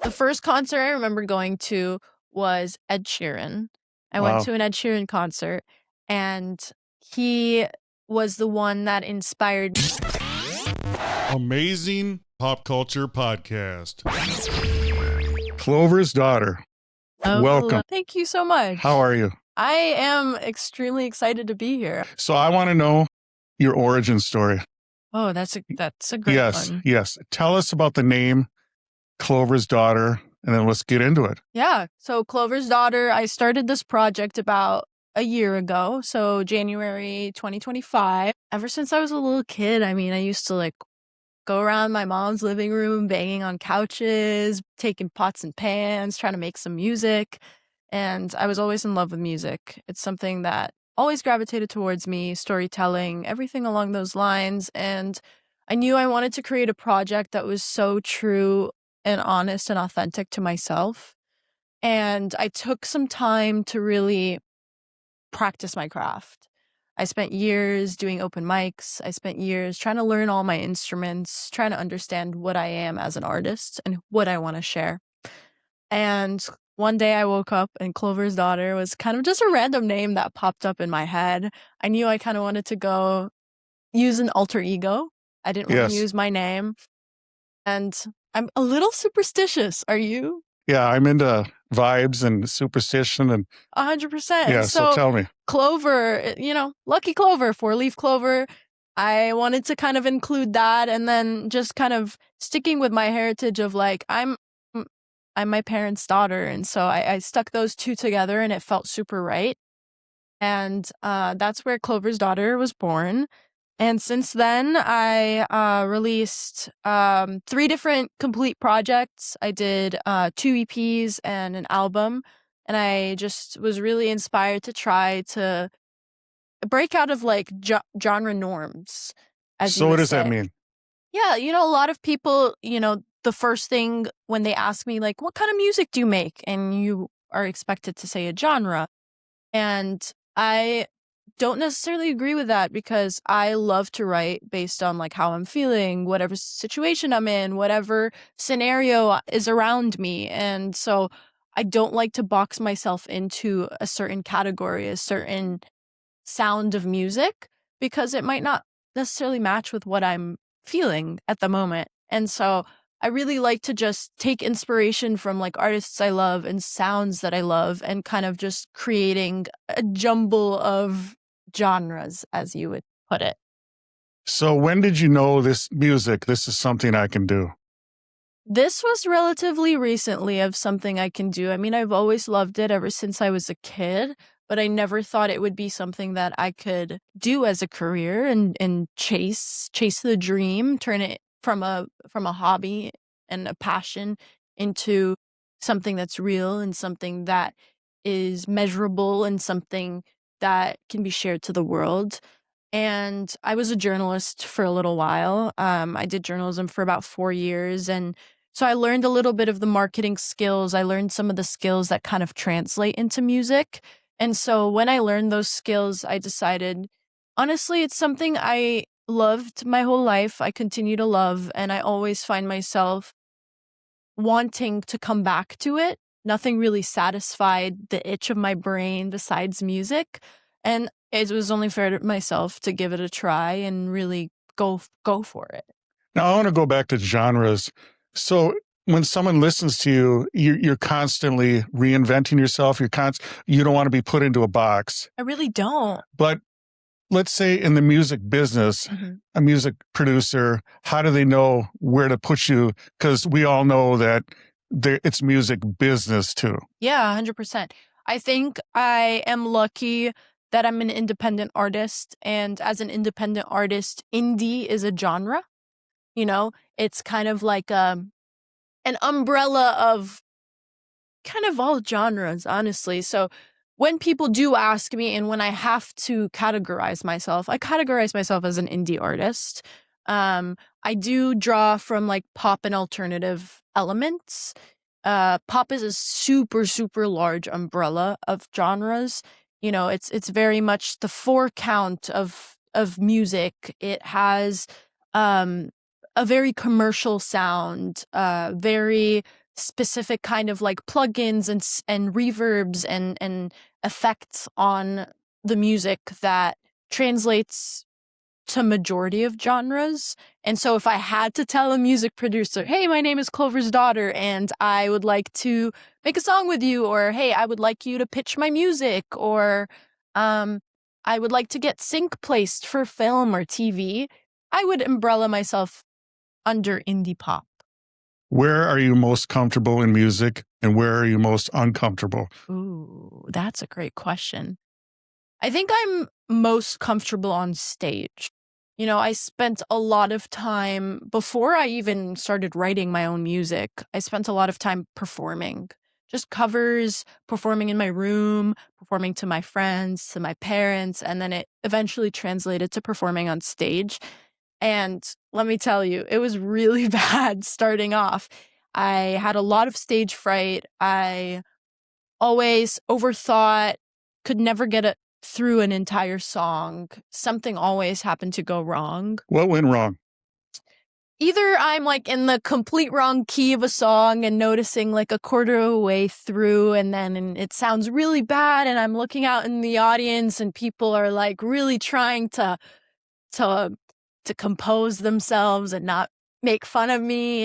The first concert I remember going to was Ed Sheeran. I went Wow. to an Ed Sheeran concert, and he was the one that inspired me. Amazing Pop Culture Podcast. Clover's daughter. Welcome. Thank you so much. How are you? I am extremely excited to be here. So I want to know your origin story. Oh, that's a great one. Yes. Tell us about the name Clover's daughter, and then let's get into it. Yeah. So Clover's daughter, I started this project about a year ago. So January 2025. Ever since I was a little kid, I used to go around my mom's living room, banging on couches, taking pots and pans, trying to make some music. And I was always in love with music. It's something that always gravitated towards me, storytelling, everything along those lines. And I knew I wanted to create a project that was so true and honest and authentic to myself. And I took some time to really practice my craft. I spent years doing open mics. I spent years trying to learn all my instruments, trying to understand what I am as an artist and what I want to share. And one day I woke up and Clover's daughter was kind of just a random name that popped up in my head. I knew I kind of wanted to go use an alter ego. I didn't want to use my name. And I'm a little superstitious. Are you? Yeah, I'm into vibes and superstition and 100%. Yeah, so tell me. Clover, lucky clover, 4-leaf clover. I wanted to kind of include that, and then just kind of sticking with my heritage of I'm my parents' daughter, and so I stuck those two together, and it felt super right. And that's where Clover's daughter was born. And since then, I released 3 different complete projects. I did 2 EPs and an album. And I just was really inspired to try to break out of genre norms. So what does that mean? Yeah, a lot of people, the first thing when they ask me, what kind of music do you make? And you are expected to say a genre. And I don't necessarily agree with that because I love to write based on how I'm feeling, whatever situation I'm in, whatever scenario is around me. And so I don't like to box myself into a certain category, a certain sound of music, because it might not necessarily match with what I'm feeling at the moment. And so I really like to just take inspiration from artists I love and sounds that I love and kind of just creating a jumble of genres, as you would put it. So when did you know this is something I can do? This was relatively recently of something I can do. I've always loved it ever since I was a kid, but I never thought it would be something that I could do as a career and chase the dream, turn it from a hobby and a passion into something that's real and something that is measurable and something that can be shared to the world. And I was a journalist for a little while. I did journalism for about 4 years. And so I learned a little bit of the marketing skills. I learned some of the skills that kind of translate into music. And so when I learned those skills, I decided, honestly, it's something I loved my whole life. I continue to love, and I always find myself wanting to come back to it. Nothing really satisfied the itch of my brain besides music. And it was only fair to myself to give it a try and really go for it. Now I want to go back to genres. So when someone listens to you, you're constantly reinventing yourself. You don't want to be put into a box. I really don't. But let's say in the music business, a music producer, how do they know where to put you? Because we all know that it's music business too. Yeah, 100%. I think I am lucky that I'm an independent artist. And as an independent artist, indie is a genre. It's kind of like an umbrella of kind of all genres, honestly. So when people do ask me and when I have to categorize myself, I categorize myself as an indie artist. I do draw from pop and alternative elements. Pop is a super, super large umbrella of genres. It's very much the 4 count of music. It has a very commercial sound, very specific kind of like plugins and reverbs and effects on the music that translates to majority of genres. And so if I had to tell a music producer, hey, my name is Clover's daughter and I would like to make a song with you, or hey, I would like you to pitch my music, or I would like to get sync placed for film or TV, I would umbrella myself under indie pop. Where are you most comfortable in music and where are you most uncomfortable? Ooh, that's a great question. I think I'm most comfortable on stage. You know, I spent a lot of time before I even started writing my own music. I spent a lot of time performing, just covers, performing in my room, performing to my friends, to my parents, and then it eventually translated to performing on stage. And let me tell you, it was really bad starting off. I had a lot of stage fright. I always overthought, could never get it through an entire song. Something always happened to go wrong. What went wrong? Either I'm like in the complete wrong key of a song and noticing like a quarter of the way through, and then it sounds really bad, and I'm looking out in the audience and people are like really trying to compose themselves and not make fun of me,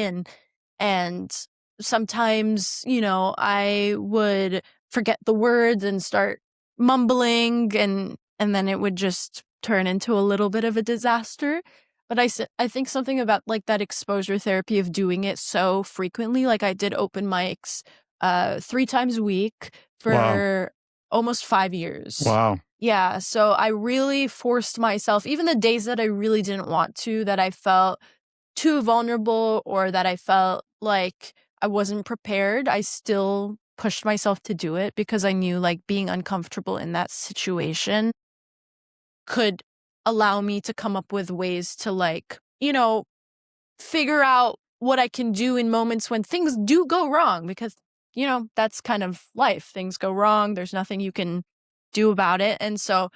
and sometimes, you know, I would forget the words and start mumbling, and then it would just turn into a little bit of a disaster. But I think something about like that exposure therapy of doing it so frequently, like I did open mics 3 times a week Wow. for almost 5 years. Wow. Yeah, so I really forced myself, even the days that I really didn't want to, that I felt too vulnerable or that I felt like I wasn't prepared, I still pushed myself to do it because I knew like being uncomfortable in that situation could allow me to come up with ways to like, you know, figure out what I can do in moments when things do go wrong, because, you know, that's kind of life. Things go wrong. There's nothing you can do about it. And so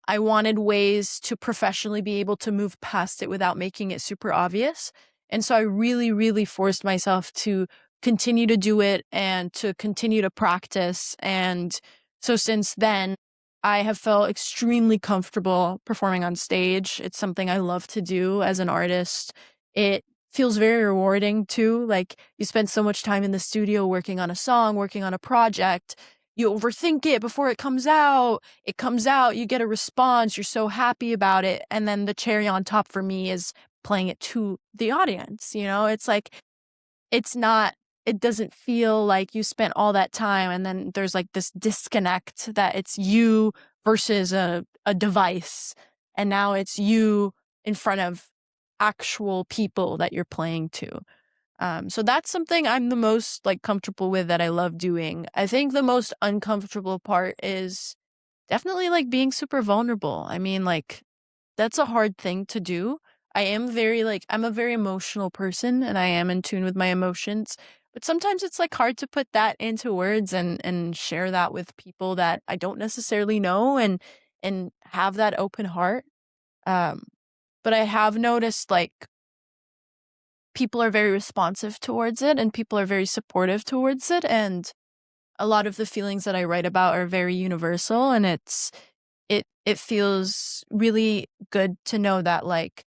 I wanted ways to professionally be able to move past it without making it super obvious. And so I really, really forced myself to continue to do it and to continue to practice. And so since then, I have felt extremely comfortable performing on stage. It's something I love to do as an artist. It feels very rewarding too. Like you spend so much time in the studio working on a song, working on a project. You overthink it before it comes out. It comes out, you get a response, you're so happy about it. And then the cherry on top for me is playing it to the audience. You know, it's like, it's not, it doesn't feel like you spent all that time and then there's like this disconnect that it's you versus a device. And now it's you in front of actual people that you're playing to. So that's something I'm the most like comfortable with, that I love doing. I think the most uncomfortable part is definitely like being super vulnerable. I mean, like that's a hard thing to do. I am very like, I'm a very emotional person and I am in tune with my emotions, but sometimes it's like hard to put that into words and share that with people that I don't necessarily know, and have that open heart. Um, but I have noticed like people are very responsive towards it and people are very supportive towards it, and a lot of the feelings that I write about are very universal, and it feels really good to know that like,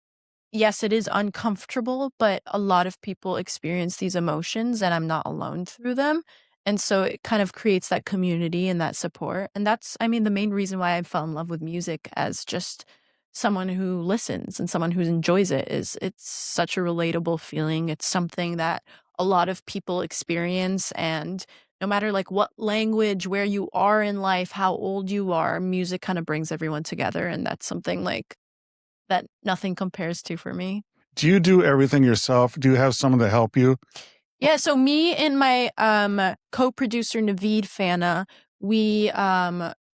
yes, it is uncomfortable, but a lot of people experience these emotions and I'm not alone through them. And so it kind of creates that community and that support. And that's, I mean, the main reason why I fell in love with music as just someone who listens and someone who enjoys it is it's such a relatable feeling. It's something that a lot of people experience, and no matter like what language, where you are in life, how old you are, music kind of brings everyone together. And that's something like that nothing compares to for me. Do you do everything yourself? Do you have someone to help you? Yeah, so me and my co-producer Naveed Fana, we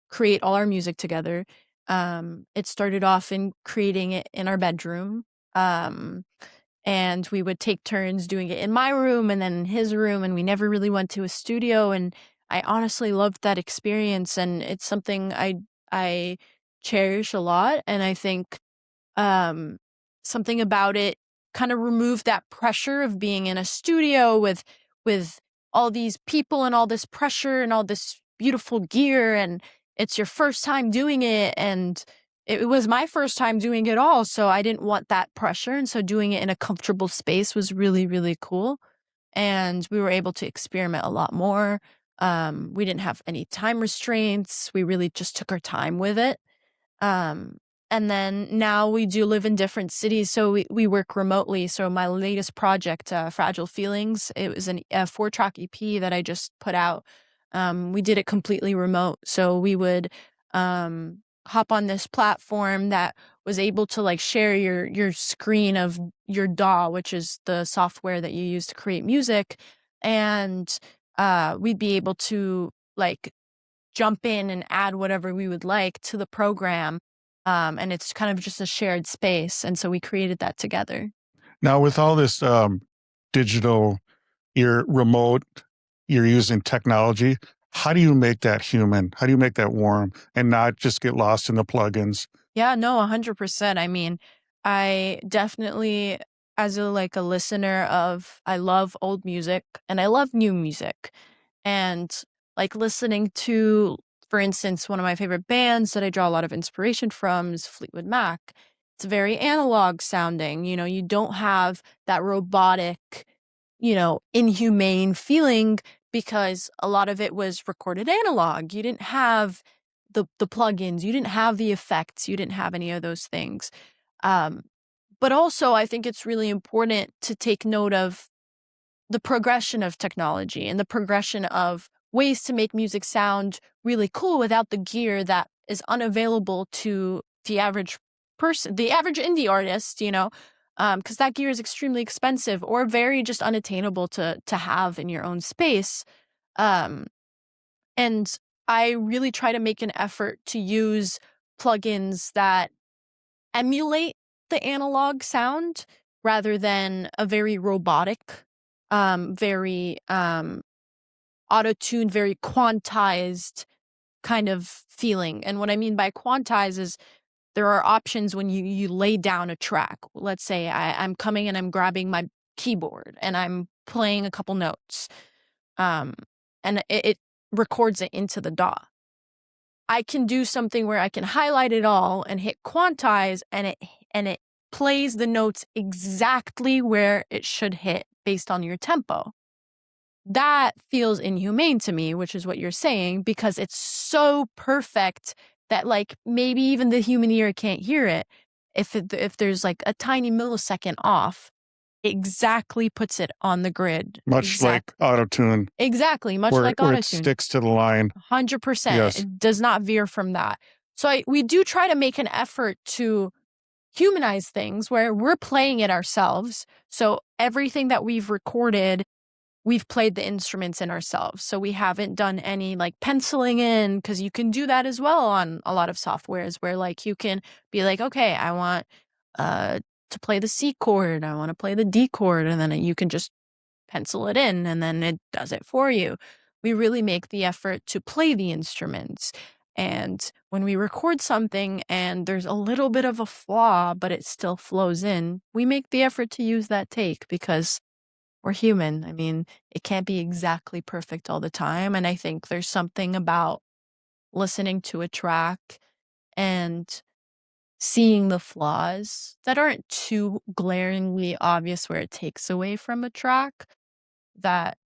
create all our music together. It started off in creating it in our bedroom. And we would take turns doing it in my room and then in his room, and we never really went to a studio, and I honestly loved that experience, and it's something I cherish a lot, and I think um, something about it kind of removed that pressure of being in a studio with all these people and all this pressure and all this beautiful gear, and it's your first time doing it, and it was my first time doing it all, so I didn't want that pressure, and so doing it in a comfortable space was really, really cool, and we were able to experiment a lot more. We didn't have any time restraints. We really just took our time with it. Um, and then now we do live in different cities, so we work remotely. So my latest project, Fragile Feelings, it was a 4-track EP that I just put out. We did it completely remote. So we would hop on this platform that was able to like share your screen of your DAW, which is the software that you use to create music. And we'd be able to like jump in and add whatever we would like to the program. And it's kind of just a shared space. And so we created that together. Now, with all this digital, you're remote, you're using technology. How do you make that human? How do you make that warm and not just get lost in the plugins? Yeah, no, 100%. I mean, I definitely, as a listener of, I love old music and I love new music. And like listening to, for instance, one of my favorite bands that I draw a lot of inspiration from is Fleetwood Mac. It's very analog sounding, you don't have that robotic, inhumane feeling because a lot of it was recorded analog. You didn't have the plugins, you didn't have the effects, you didn't have any of those things. Um, but also I think it's really important to take note of the progression of technology and the progression of ways to make music sound really cool without the gear that is unavailable to the average person, the average indie artist, because that gear is extremely expensive or very just unattainable to have in your own space. Um, and I really try to make an effort to use plugins that emulate the analog sound rather than a very robotic, very auto-tuned, very quantized kind of feeling. And what I mean by quantize is there are options when you lay down a track. Let's say I'm coming and I'm grabbing my keyboard and I'm playing a couple notes, um, and it records it into the DAW. I can do something where I can highlight it all and hit quantize, and it plays the notes exactly where it should hit based on your tempo. That feels inhumane to me, which is what you're saying, because it's so perfect that like maybe even the human ear can't hear it. If there's like a tiny millisecond off, exactly puts it on the grid. Much like autotune. Exactly, much where, like where autotune. it sticks to the line. 100%. Yes. It does not veer from that. So we do try to make an effort to humanize things where we're playing it ourselves. So everything that we've recorded, we've played the instruments in ourselves. So we haven't done any like penciling in, because you can do that as well on a lot of softwares where like you can be like, okay, I want to play the C chord, I want to play the D chord, and then you can just pencil it in and then it does it for you. We really make the effort to play the instruments. And when we record something and there's a little bit of a flaw, but it still flows in, we make the effort to use that take because we're human. I mean, it can't be exactly perfect all the time. And I think there's something about listening to a track and seeing the flaws that aren't too glaringly obvious where it takes away from a track that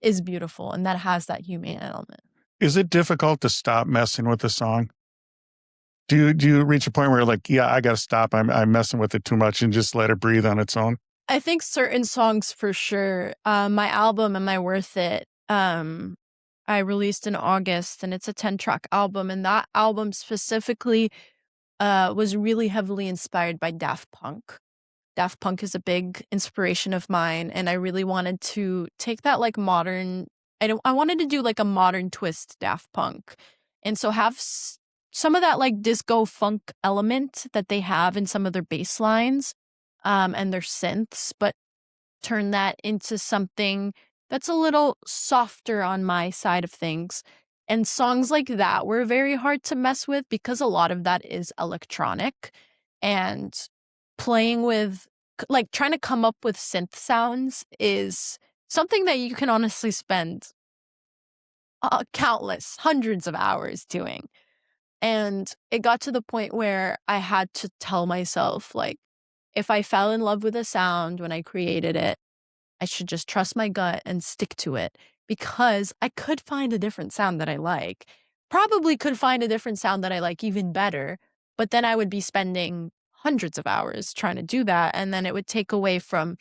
is beautiful and that has that human element. Is it difficult to stop messing with the song? Do you reach a point where you're like, yeah, I got to stop. I'm messing with it too much and just let it breathe on its own? I think certain songs for sure. My album, Am I Worth It? I released in August, and it's a 10-track album. And that album specifically was really heavily inspired by Daft Punk. Daft Punk is a big inspiration of mine, and I really wanted to take that like modern. I wanted to do like a modern twist Daft Punk, and so have some of that like disco funk element that they have in some of their bass lines, and their synths, but turn that into something that's a little softer on my side of things. And songs like that were very hard to mess with because a lot of that is electronic, and playing with like trying to come up with synth sounds is something that you can honestly spend countless, hundreds of hours doing. And it got to the point where I had to tell myself, like, if I fell in love with a sound when I created it, I should just trust my gut and stick to it because I could find a different sound that I like. Probably could find a different sound that I like even better, but then I would be spending hundreds of hours trying to do that. And then it would take away from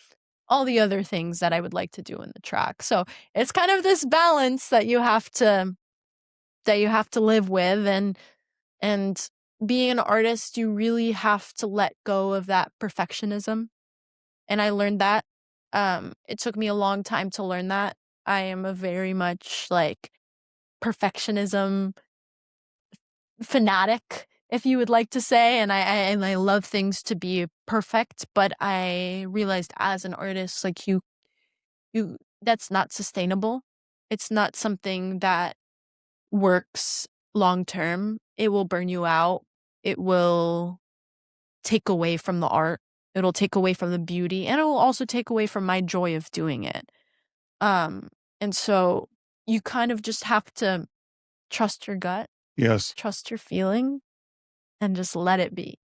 all the other things that I would like to do in the track. So it's kind of this balance that you have to live with. And being an artist, you really have to let go of that perfectionism. And I learned that. It took me a long time to learn that. I am a very much like perfectionism fanatic, if you would like to say, and I love things to be perfect. But I realized as an artist, like you that's not sustainable. It's not something that works long term. It will burn you out. It will take away from the art. It'll take away from the beauty, and it will also take away from my joy of doing it. Um, and so you kind of just have to trust your gut, Yes. trust your feeling, and just let it be.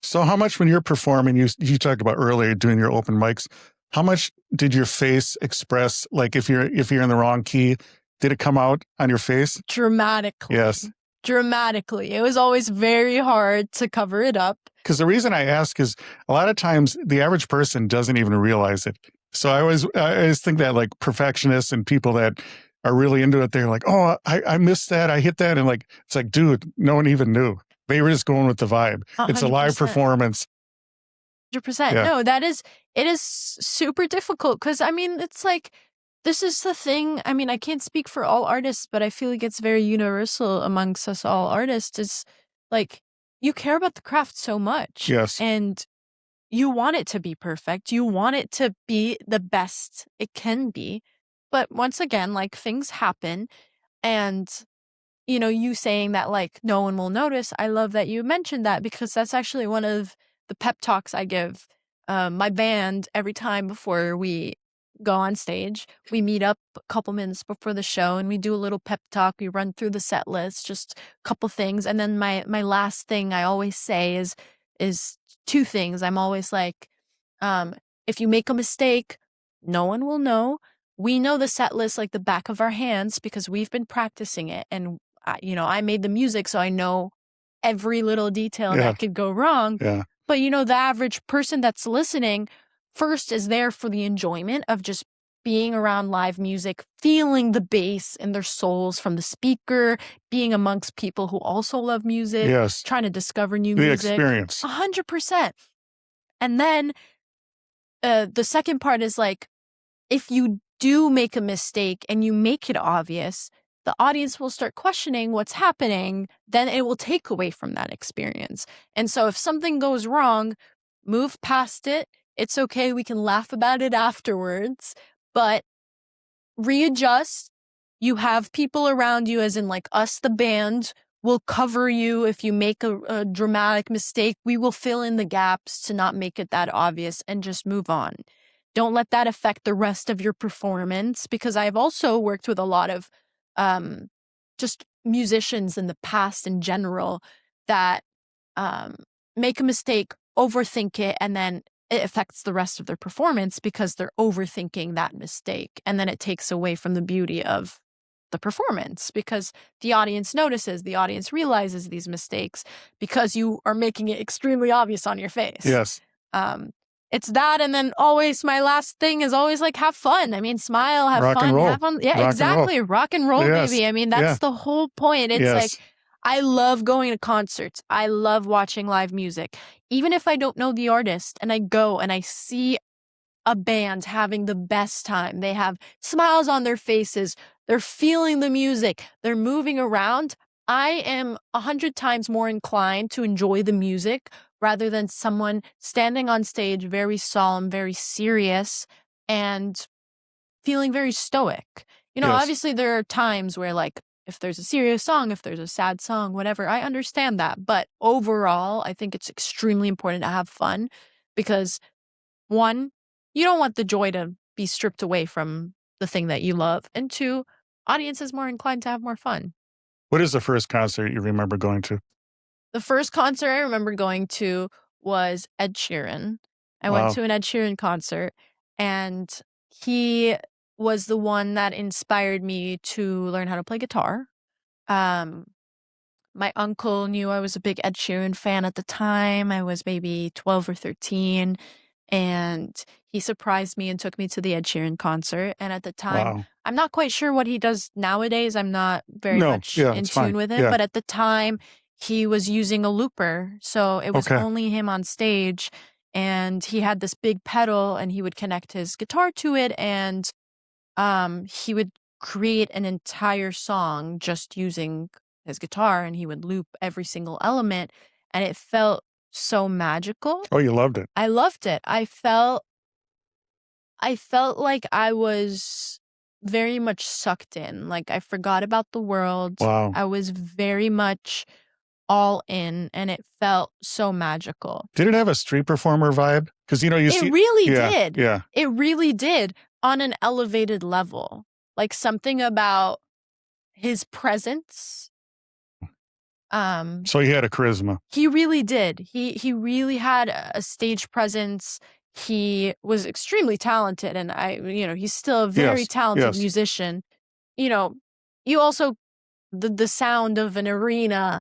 So how much when you're performing, you talked about earlier doing your open mics, how much did your face express, like if you're in the wrong key, did it come out on your face? Dramatically. Yes. Dramatically. It was always very hard to cover it up. Because the reason I ask is a lot of times the average person doesn't even realize it. So I always think that like perfectionists and people that are really into it, they're like, oh, I missed that. I hit that. And like, it's like, dude, no one even knew. They were just going with the vibe. It's a live 100%. performance. 100%. Yeah. No, it is super difficult because, I mean, it's like, this is the thing. I mean, I can't speak for all artists, but I feel like it's very universal amongst us all artists. It's like, you care about the craft so much. Yes. And you want it to be perfect. You want it to be the best it can be. But once again, like, things happen. And you saying that, like, no one will notice. I love that you mentioned that because that's actually one of the pep talks I give my band every time before we go on stage. We meet up a couple minutes before the show and we do a little pep talk. We run through the set list, just a couple things. And then my last thing I always say is two things. I'm always like, if you make a mistake, no one will know. We know the set list like the back of our hands because we've been practicing it. And I made the music, so I know every little detail Yeah. that could go wrong. Yeah. But the average person that's listening first is there for the enjoyment of just being around live music, feeling the bass in their souls from the speaker, being amongst people who also love music, Yes. trying to discover new The music. experience. 100%. And then the second part is like, if you do make a mistake and you make it obvious, the audience will start questioning what's happening. Then it will take away from that experience. And so if something goes wrong, move past it. It's okay. We can laugh about it afterwards, but readjust. You have people around you, as in like us, the band, will cover you if you make a dramatic mistake. We will fill in the gaps to not make it that obvious and just move on. Don't let that affect the rest of your performance, because I've also worked with a lot of just musicians in the past in general that make a mistake, overthink it, and then it affects the rest of their performance because they're overthinking that mistake. And then it takes away from the beauty of the performance because the audience notices, the audience realizes these mistakes because you are making it extremely obvious on your face. Yes. It's that, and then always my last thing is always like, have fun. I mean, smile, have Rock and fun, roll. have fun. Yeah, Rock and exactly. Rock and roll, Yes. baby. I mean, that's Yeah. the whole point. It's Yes. like, I love going to concerts. I love watching live music. Even if I don't know the artist and I go and I see a band having the best time, they have smiles on their faces, they're feeling the music, they're moving around, I am 100 times more inclined to enjoy the music rather than someone standing on stage very solemn, very serious, and feeling very stoic. Yes. Obviously there are times where, like, if there's a serious song, if there's a sad song, whatever, I understand that. But overall, I think it's extremely important to have fun because, one, you don't want the joy to be stripped away from the thing that you love. And two, audience is more inclined to have more fun. What is the first concert you remember going to? The first concert I remember going to was Ed Sheeran. I went Wow. to an Ed Sheeran concert, and he was the one that inspired me to learn how to play guitar. Um, my uncle knew I was a big Ed Sheeran fan at the time. I was maybe 12 or 13, and he surprised me and took me to the Ed Sheeran concert. And at the time, Wow. I'm not quite sure what he does nowadays. I'm not very No, much yeah, in it's fine. tune with him, Yeah. but at the time, he was using a looper, so it was Okay. only him on stage, and he had this big pedal, and he would connect his guitar to it, and he would create an entire song just using his guitar, and he would loop every single element, and it felt so magical. Oh, you loved it. I loved it. I felt like I was very much sucked in. Like I forgot about the world. Wow. I was very much all in, and it felt so magical. Did it have a street performer vibe? Because you It see, really yeah, did. yeah, It really did, on an elevated level. Like something about his presence. So he had a charisma. He really did. He really had a stage presence. He was extremely talented, and he's still a very Yes, talented yes. musician. You also the sound of an arena,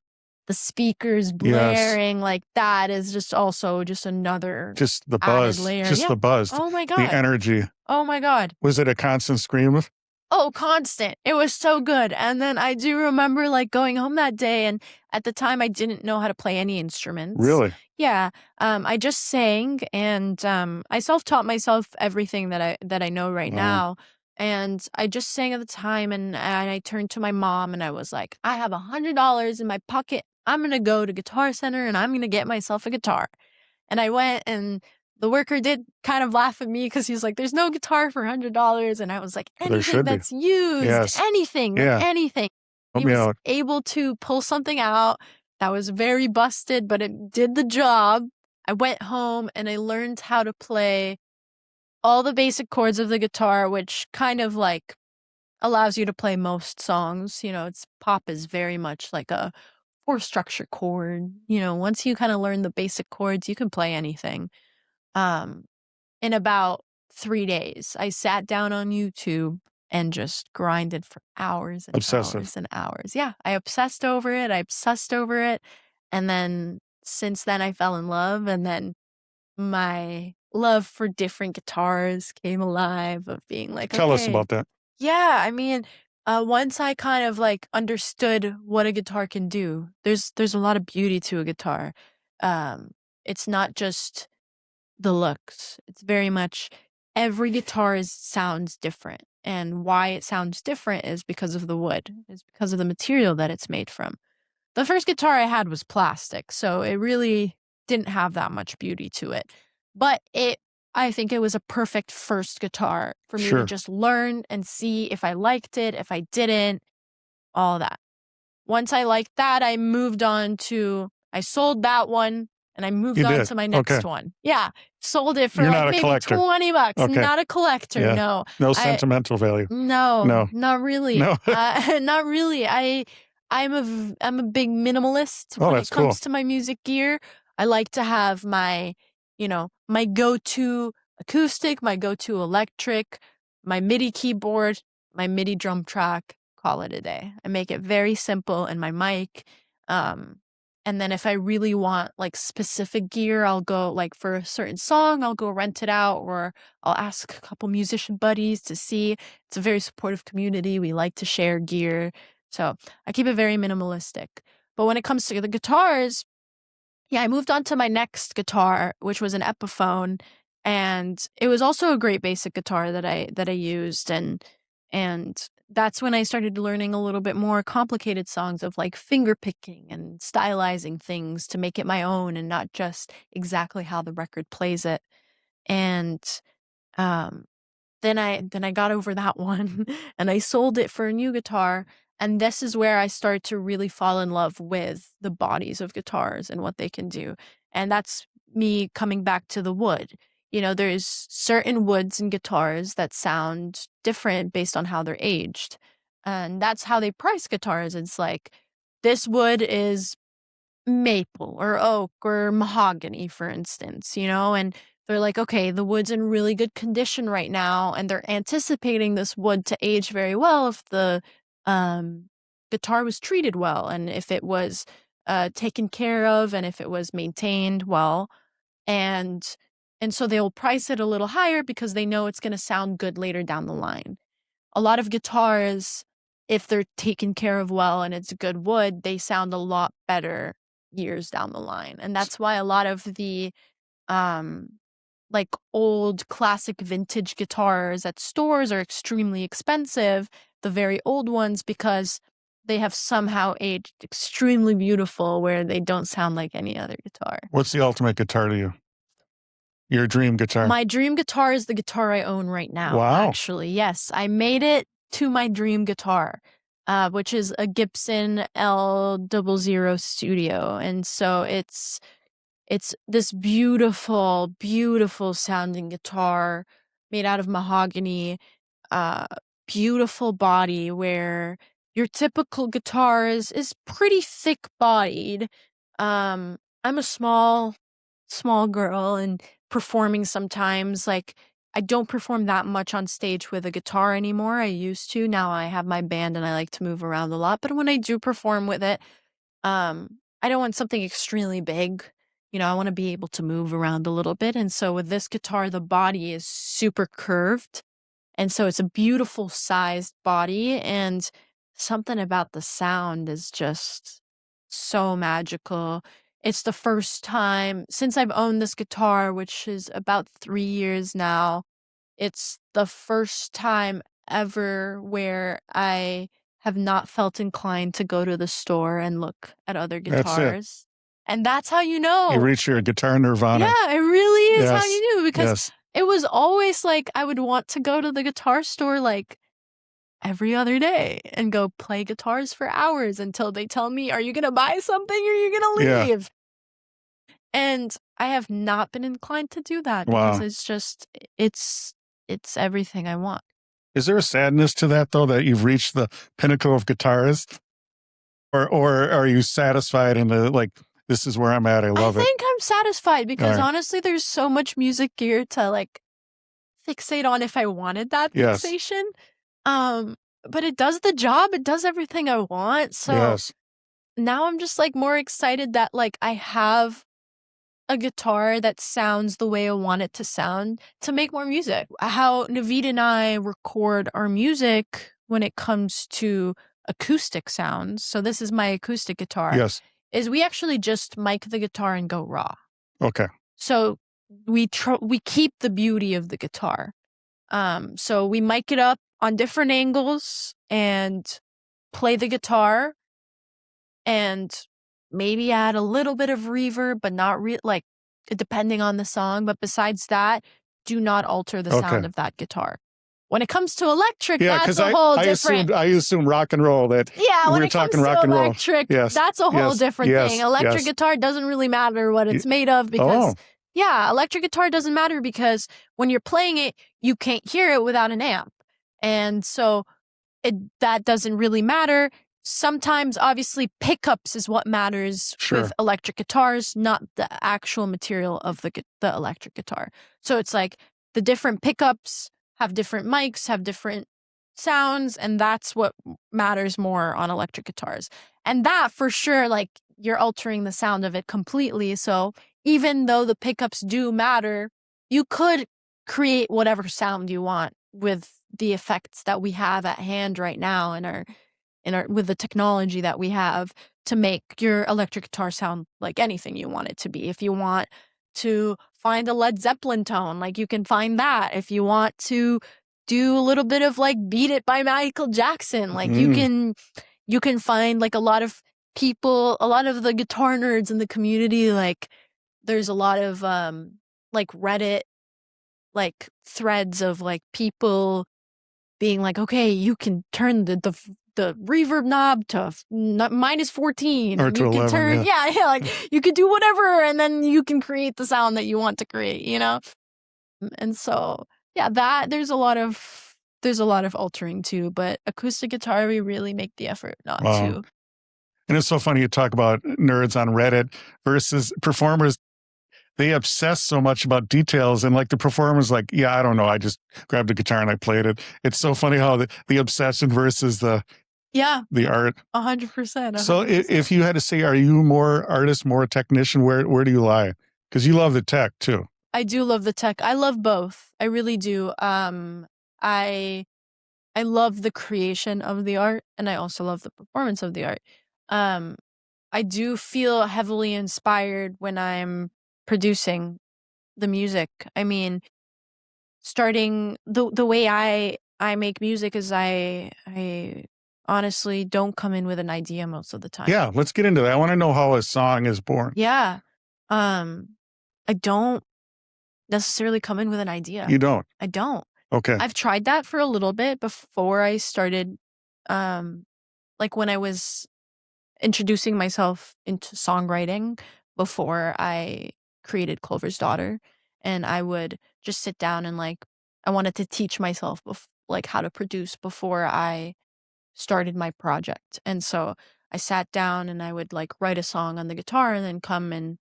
the speakers blaring, like that is just also just another Just the added buzz. layer. Just Yeah. the buzz. Oh my The God. energy. Oh my God. Was it a constant scream? Oh, constant. It was so good. And then I do remember like going home that day, and at the time I didn't know how to play any instruments. Really? Yeah. I just sang, and I self-taught myself everything that I know right Wow. now. And I just sang at the time, and I turned to my mom and I was like, I have $100 in my pocket. I'm gonna go to Guitar Center and I'm gonna get myself a guitar. And I went, and the worker did kind of laugh at me because he was like, there's no guitar for $100. And I was like, There anything should be. that's used, Yes. anything, Yeah. anything. Help He me was out. able to pull something out that was very busted, but it did the job. I went home and I learned how to play all the basic chords of the guitar, which kind of like allows you to play most songs. Pop is very much like a 4-structure chord. Once you kind of learn the basic chords, you can play anything. In about 3 days, I sat down on YouTube and just grinded for hours and Obsessive. hours and hours. Yeah, I obsessed over it. And then since then I fell in love, and then my love for different guitars came alive, of being like, Tell us okay. about that. Yeah, I mean, once I kind of like understood what a guitar can do, there's a lot of beauty to a guitar. It's not just the looks. It's very much every guitar sounds different, and why it sounds different is because of the wood. It's because of the material that it's made from. The first guitar I had was plastic, so it really didn't have that much beauty to it. But I think it was a perfect first guitar for me to Sure. just learn and see if I liked it, if I didn't, all that. Once I liked that, I sold that one, and I moved You on did? to my next Okay. one. Yeah. Sold it for You're like not a maybe collector. $20. Okay. Not a collector, Yeah. no. No sentimental value. No, No. not really. No. Not really. I'm a big minimalist Oh, when that's it comes cool. to my music gear. I like to have my go-to acoustic, my go-to electric, my MIDI keyboard, my MIDI drum track, call it a day. I make it very simple, and my mic. And then if I really want like specific gear, I'll go like for a certain song, I'll go rent it out, or I'll ask a couple musician buddies to see. It's a very supportive community. We like to share gear. So I keep it very minimalistic. But when it comes to the guitars, yeah, I moved on to my next guitar, which was an Epiphone, and it was also a great basic guitar that I used, and that's when I started learning a little bit more complicated songs of like finger picking and stylizing things to make it my own and not just exactly how the record plays it. And um then I got over that one and I sold it for a new guitar. And this is where I started to really fall in love with the bodies of guitars and what they can do. And that's me coming back to the wood. there's certain woods and guitars that sound different based on how they're aged. And that's how they price guitars. It's like, this wood is maple or oak or mahogany, for instance, and they're like, okay, the wood's in really good condition right now, and they're anticipating this wood to age very well if the guitar was treated well, and if it was taken care of, and if it was maintained well, and so they'll price it a little higher because they know it's going to sound good later down the line. A lot of guitars, if they're taken care of well and it's good wood, they sound a lot better years down the line. And that's why a lot of the like old classic vintage guitars at stores are extremely expensive, the very old ones, because they have somehow aged extremely beautiful where they don't sound like any other guitar. What's the ultimate guitar to you? Your dream guitar? My dream guitar is the guitar I own right now, Wow. actually. Yes, I made it to my dream guitar, which is a Gibson L00 Studio. And so it's this beautiful, beautiful sounding guitar made out of mahogany, beautiful body where your typical guitar is pretty thick bodied. I'm a small girl, and performing sometimes, like, I don't perform that much on stage with a guitar anymore. I used to. Now I have my band and I like to move around a lot. But when I do perform with it, I don't want something extremely big. I want to be able to move around a little bit. And so with this guitar, the body is super curved. And so it's a beautiful sized body. And something about the sound is just so magical. It's the first time since I've owned this guitar, which is about 3 years now. It's the first time ever where I have not felt inclined to go to the store and look at other That's it. guitars. And that's how you know. You reach your guitar nirvana. Yeah, it really is how Yes, you knew, because yes. it was always like I would want to go to the guitar store like every other day and go play guitars for hours until they tell me, are you going to buy something or are you going to leave? Yeah. And I have not been inclined to do that Wow. because it's just, it's everything I want. Is there a sadness to that, though, that you've reached the pinnacle of guitarist? Or are you satisfied in the, like, this is where I'm at, I love it? I think I'm satisfied because All right. honestly, there's so much music gear to like fixate on if I wanted that Yes. fixation. But it does the job. It does everything I want. So Yes. now I'm just like more excited that like I have a guitar that sounds the way I want it to sound to make more music. How Naveed and I record our music when it comes to acoustic sounds. So this is my acoustic guitar. Yes. Is we actually just mic the guitar and go raw. Okay. So we keep the beauty of the guitar. So we mic it up on different angles and play the guitar and maybe add a little bit of reverb, but not like depending on the song. But besides that, do not alter the sound of that guitar. When it comes to electric, that's a whole different. I assume rock and roll that. Yeah, when we're it comes talking to rock and roll. electric, Yes. that's a whole different thing. Electric yes. guitar doesn't really matter what it's made of because, yeah, electric guitar doesn't matter because when you're playing it, you can't hear it without an amp. And so that doesn't really matter. Sometimes, obviously, pickups is what matters with electric guitars, not the actual material of the electric guitar. So it's like the different pickups have different mics, have different sounds, and that's what matters more on electric guitars. And that, for sure, like, you're altering the sound of it completely. So even though the pickups do matter, you could create whatever sound you want with the effects that we have at hand right now with the technology that we have to make your electric guitar sound like anything you want it to be. If you want to find a Led Zeppelin tone, like you can find that. If you want to do a little bit of like Beat It by Michael Jackson, like you can find like a lot of people, a lot of the guitar nerds in the community, like there's a lot of like Reddit like threads of like people being like, okay, you can turn the reverb knob to -14 or and to you can 11, turn like you could do whatever and then you can create the sound that you want to create, And so, yeah, that there's a lot of altering too, but acoustic guitar, we really make the effort not Wow. to. And it's so funny you talk about nerds on Reddit versus performers. They obsess so much about details, and like the performer's like, yeah, I don't know, I just grabbed a guitar and I played it. It's so funny how the obsession versus the Yeah, art. 100%. So if you had to say, are you more artist, more technician, where do you lie? Because you love the tech too. I do love the tech. I love both. I really do. I love the creation of the art, and I also love the performance of the art. I do feel heavily inspired when I'm producing the music. I mean, starting the way I make music is I honestly don't come in with an idea most of the time. Yeah, let's get into that. I want to know how a song is born. Yeah. I don't necessarily come in with an idea. You don't? I don't. Okay. I've tried that for a little bit before I started, like when I was introducing myself into songwriting before I created Clover's Daughter. And I would just sit down and like, I wanted to teach myself like how to produce before I started my project. And so I sat down and I would like write a song on the guitar and then come and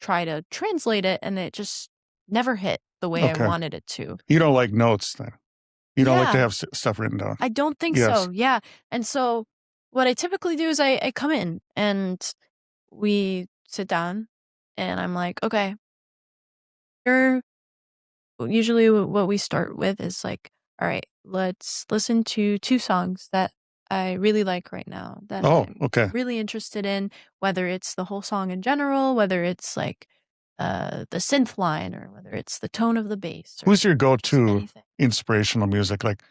try to translate it. And it just never hit the way I Okay. wanted it to. You don't like notes then? You don't like to Yeah. have stuff written down? I don't think Yes. so. Yeah. And so what I typically do is I come in and we sit down and I'm like, okay, here, usually what we start with is like, all right, let's listen to 2 songs that I really like right now that Oh, I'm okay. really interested in, whether it's the whole song in general, whether it's like the synth line or whether it's the tone of the bass. Or Who's your just go-to anything. inspirational music? Like,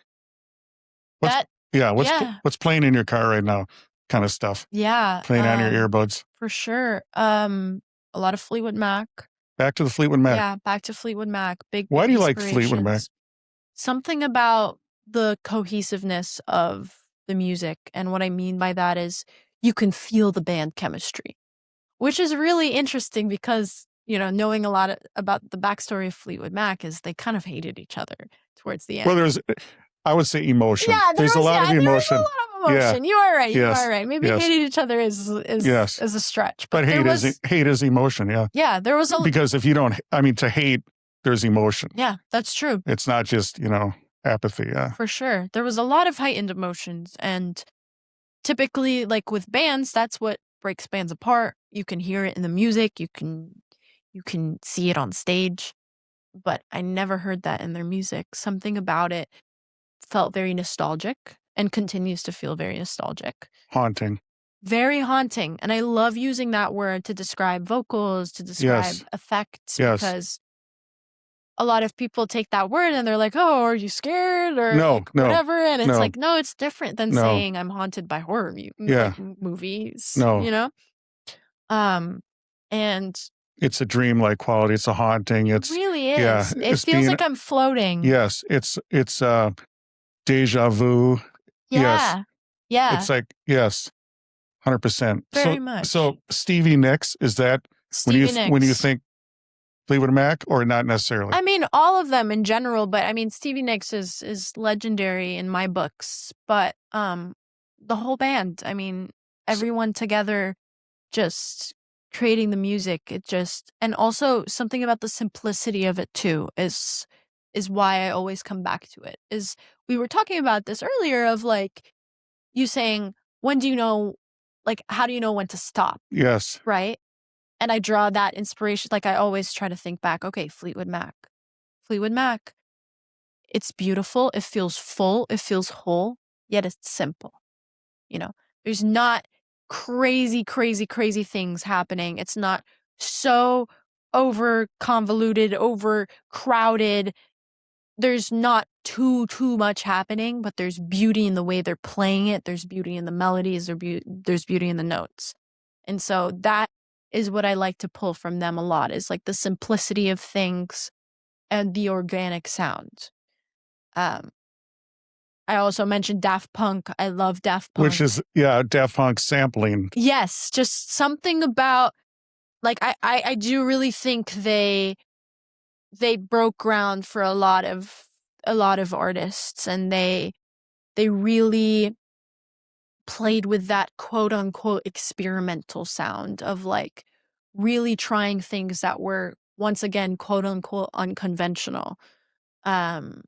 That, what's playing in your car right now? Kind of stuff. yeah. Playing on your earbuds. For sure. A lot of Fleetwood Mac. Back to the Fleetwood Mac. Yeah, back to Fleetwood Mac. Big Why do you like Fleetwood Mac? inspirations. Something about the cohesiveness of the music. And what I mean by that is you can feel the band chemistry, which is really interesting because, knowing a lot about the backstory of Fleetwood Mac is they kind of hated each other towards the end. Well, I would say emotion. Yeah, there's a lot of emotion. There's a lot of emotion. Yeah. You are right. Yes. You are right. Maybe Yes. hating each other is Yes. a stretch. But hate is emotion. Yeah. Yeah, there was because if you don't, to hate, there's emotion. Yeah, that's true. It's not just apathy. Yeah. For sure, there was a lot of heightened emotions, and typically, like with bands, that's what breaks bands apart. You can hear it in the music. You can see it on stage, but I never heard that in their music. Something about it felt very nostalgic and continues to feel very nostalgic. Haunting. Very haunting. And I love using that word to describe vocals, to describe effects, because a lot of people take that word and they're like, oh, are you scared or whatever? And it's like, no, it's different than saying I'm haunted by horror movies, and it's a dreamlike quality. It's a haunting. It really is. Yeah, it feels like I'm floating. Yes. It's deja vu. Yeah. Yes. Yeah. It's like, yes, 100%. Very much. So Stevie Nicks, is that when you think Fleetwood Mac or not necessarily? I mean, all of them in general, but I mean, Stevie Nicks is legendary in my books, but the whole band, I mean, everyone together just creating the music, and also something about the simplicity of it too is why I always come back to it. Is we were talking about this earlier of like you saying, when do you know, like, how do you know when to stop? Yes. Right? And I draw that inspiration. Like I always try to think back, okay, Fleetwood Mac. It's beautiful. It feels full. It feels whole, yet it's simple. There's not crazy things happening. It's not so over convoluted, over crowded. There's not too much happening, but there's beauty in the way they're playing it. There's beauty in the melodies. There's beauty in the notes. And so that is what I like to pull from them a lot, is like the simplicity of things and the organic sound. I also mentioned Daft Punk. I love Daft Punk. Which is, Daft Punk sampling. Yes, just something about, like, I do really think they they broke ground for a lot of artists, and they really played with that quote unquote experimental sound of like really trying things that were once again quote unquote unconventional. Um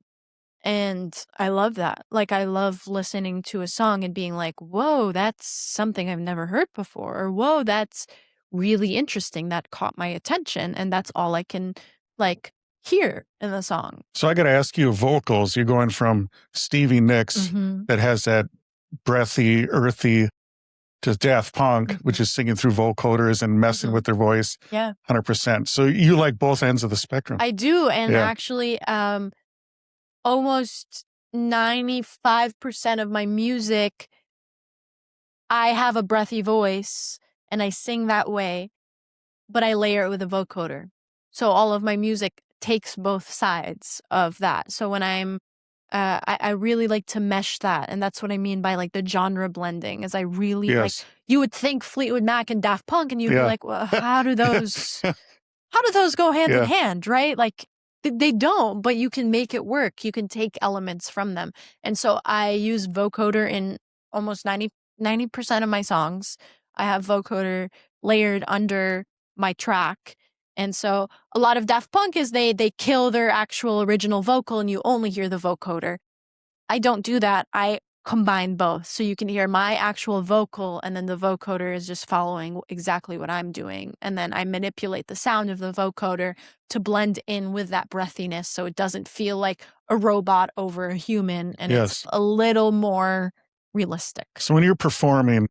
and I love that. Like, I love listening to a song and being like, whoa, that's something I've never heard before. Or whoa, that's really interesting. That caught my attention. And that's all I can like hear in the song. So I got to ask you, vocals, you're going from Stevie Nicks Mm-hmm. that has that breathy, earthy, to Daft Punk, Mm-hmm. which is singing through vocoders and messing Mm-hmm. with their voice. Yeah. 100%. So you like both ends of the spectrum. I do. And Yeah. actually, almost 95% of my music, I have a breathy voice and I sing that way, but I layer it with a vocoder. So all of my music takes both sides of that. So when I really like to mesh that. And that's what I mean by like the genre blending, is I really like, Yes. you would think Fleetwood Mac and Daft Punk and you'd be Yeah. like, well, how do those go hand in Yeah. hand, right? Like they don't, but you can make it work. You can take elements from them. And so I use vocoder in almost 90% of my songs. I have vocoder layered under my track. And so a lot of Daft Punk is they kill their actual original vocal and you only hear the vocoder. I don't do that. I combine both. So you can hear my actual vocal and then the vocoder is just following exactly what I'm doing. And then I manipulate the sound of the vocoder to blend in with that breathiness so it doesn't feel like a robot over a human, and Yes. it's a little more realistic. So when you're performing,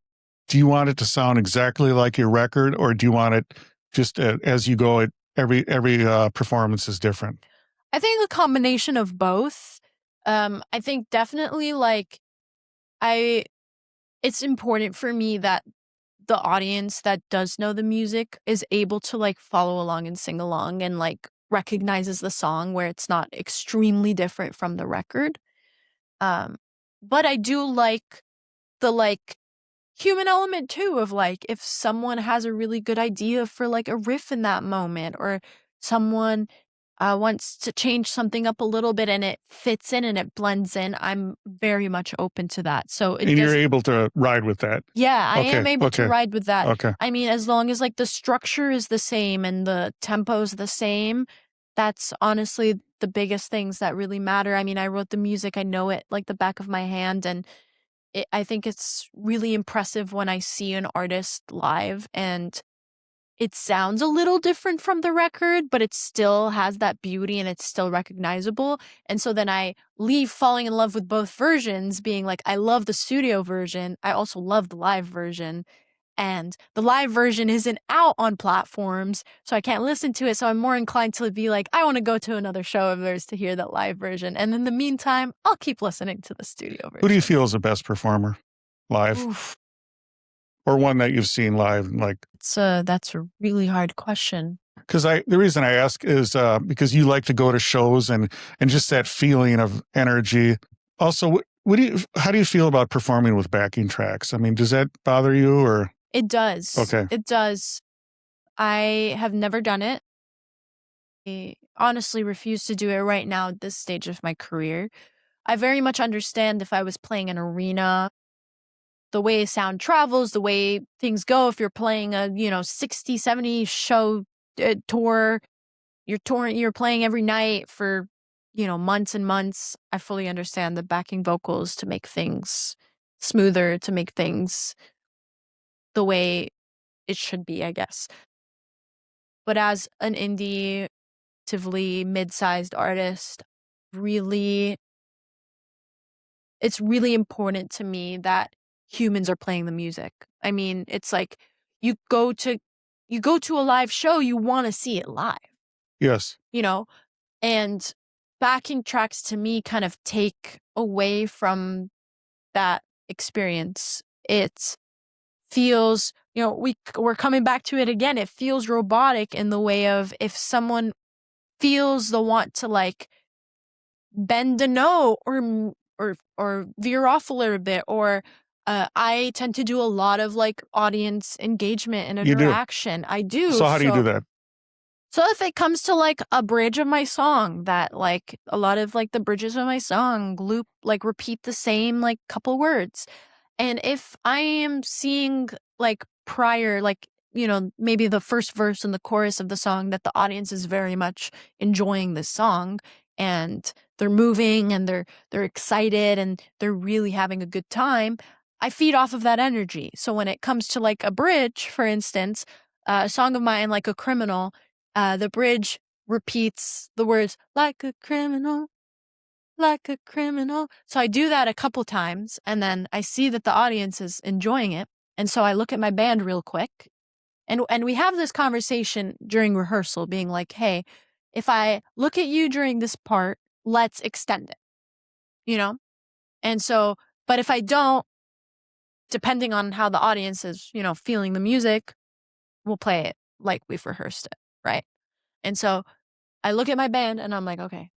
do you want it to sound exactly like your record, or do you want it just as you go? Every performance is different. I think a combination of both. I think definitely like it's important for me that the audience that does know the music is able to like follow along and sing along and like recognizes the song where it's not extremely different from the record. But I do like the like human element too, of like if someone has a really good idea for like a riff in that moment, or someone wants to change something up a little bit and it fits in and it blends in, I'm very much open to that. So it And you're doesn't. able to ride with that. Yeah, I Okay, am able to okay, ride with that. Okay. I mean, as long as like the structure is the same and the tempo's the same, that's honestly the biggest things that really matter. I mean, I wrote the music, I know it like the back of my hand, and I think it's really impressive when I see an artist live and it sounds a little different from the record, but it still has that beauty and it's still recognizable. And so then I leave falling in love with both versions, being like, I love the studio version. I also love the live version. And the live version isn't out on platforms, so I can't listen to it. So I'm more inclined to be like, I want to go to another show of theirs to hear that live version. And in the meantime, I'll keep listening to the studio version. Who do you feel is the best performer live? Oof. Or one that you've seen live? Like, That's a really hard question. because the reason I ask is because you like to go to shows and just that feeling of energy. Also, how do you feel about performing with backing tracks? I mean, does that bother you, or? It does. Okay. It does. I have never done it. I honestly refuse to do it right now at this stage of my career. I very much understand if I was playing an arena, the way sound travels, the way things go. If you're playing a, 60, 70 show tour, you're playing every night for, months and months. I fully understand the backing vocals to make things smoother, to make things the way it should be, I guess. But as an indie, relatively mid-sized artist, it's really important to me that humans are playing the music. I mean, it's like you go to a live show, you want to see it live, Yes. and backing tracks to me kind of take away from that experience. It feels, we're coming back to it again. It feels robotic in the way of if someone feels the want to like bend a note or veer off a little bit, or I tend to do a lot of like audience engagement and You do. interaction. I do. So how do you do that? So if it comes to like a bridge of my song that like a lot of like the bridges of my song loop, like repeat the same like couple words. And if I am seeing like prior, like, maybe the first verse and the chorus of the song that the audience is very much enjoying this song and they're moving and they're excited and they're really having a good time, I feed off of that energy. So when it comes to like a bridge, for instance, a song of mine, like a criminal, the bridge repeats the words, like a criminal, like a criminal. So I do that a couple times, and then I see that the audience is enjoying it. And so I look at my band real quick, and we have this conversation during rehearsal, being like, hey, if I look at you during this part, let's extend it, you know? And so, but if I don't, depending on how the audience is, feeling the music, we'll play it like we've rehearsed it, right? And so I look at my band and I'm like, okay,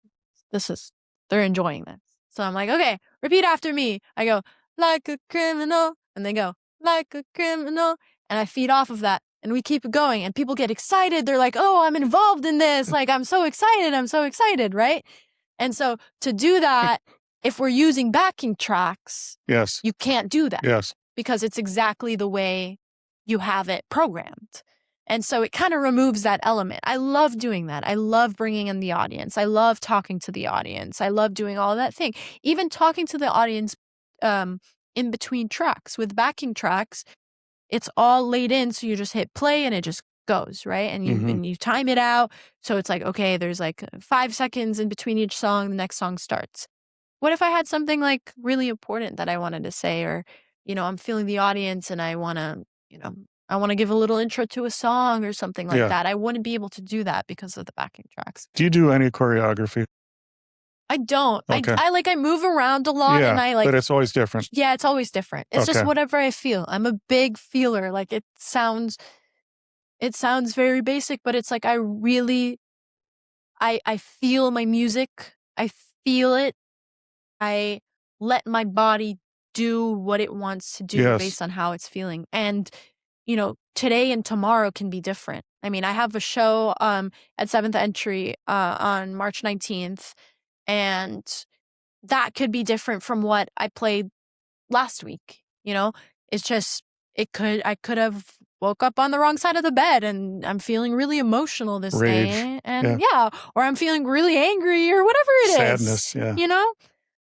they're enjoying this. So I'm like, okay, repeat after me. I go, like a criminal. And they go, like a criminal. And I feed off of that. And we keep it going. And people get excited. They're like, oh, I'm involved in this. Like, I'm so excited. I'm so excited. Right. And so to do that, if we're using backing tracks, Yes. you can't do that. Yes. Because it's exactly the way you have it programmed. And so it kind of removes that element. I love doing that. I love bringing in the audience. I love talking to the audience. I love doing all of that thing. Even talking to the audience in between tracks. With backing tracks, it's all laid in, so you just hit play and it just goes, right? And you time it out. So it's like, okay, there's like 5 seconds in between each song, the next song starts. What if I had something like really important that I wanted to say, or, I'm feeling the audience and I want to, I want to give a little intro to a song or something like that. I wouldn't be able to do that because of the backing tracks. Do you do any choreography? I don't. Okay. I move around a lot and I like. But it's always different. Yeah, it's always different. It's just whatever I feel. I'm a big feeler. Like it sounds very basic, but it's like I really, I feel my music. I feel it. I let my body do what it wants to do based on how it's feeling. And, today and tomorrow can be different. I mean, I have a show at 7th Entry on March 19th, and that could be different from what I played last week. It's just, I could have woke up on the wrong side of the bed and I'm feeling really emotional this day. And or I'm feeling really angry or whatever it is. Sadness.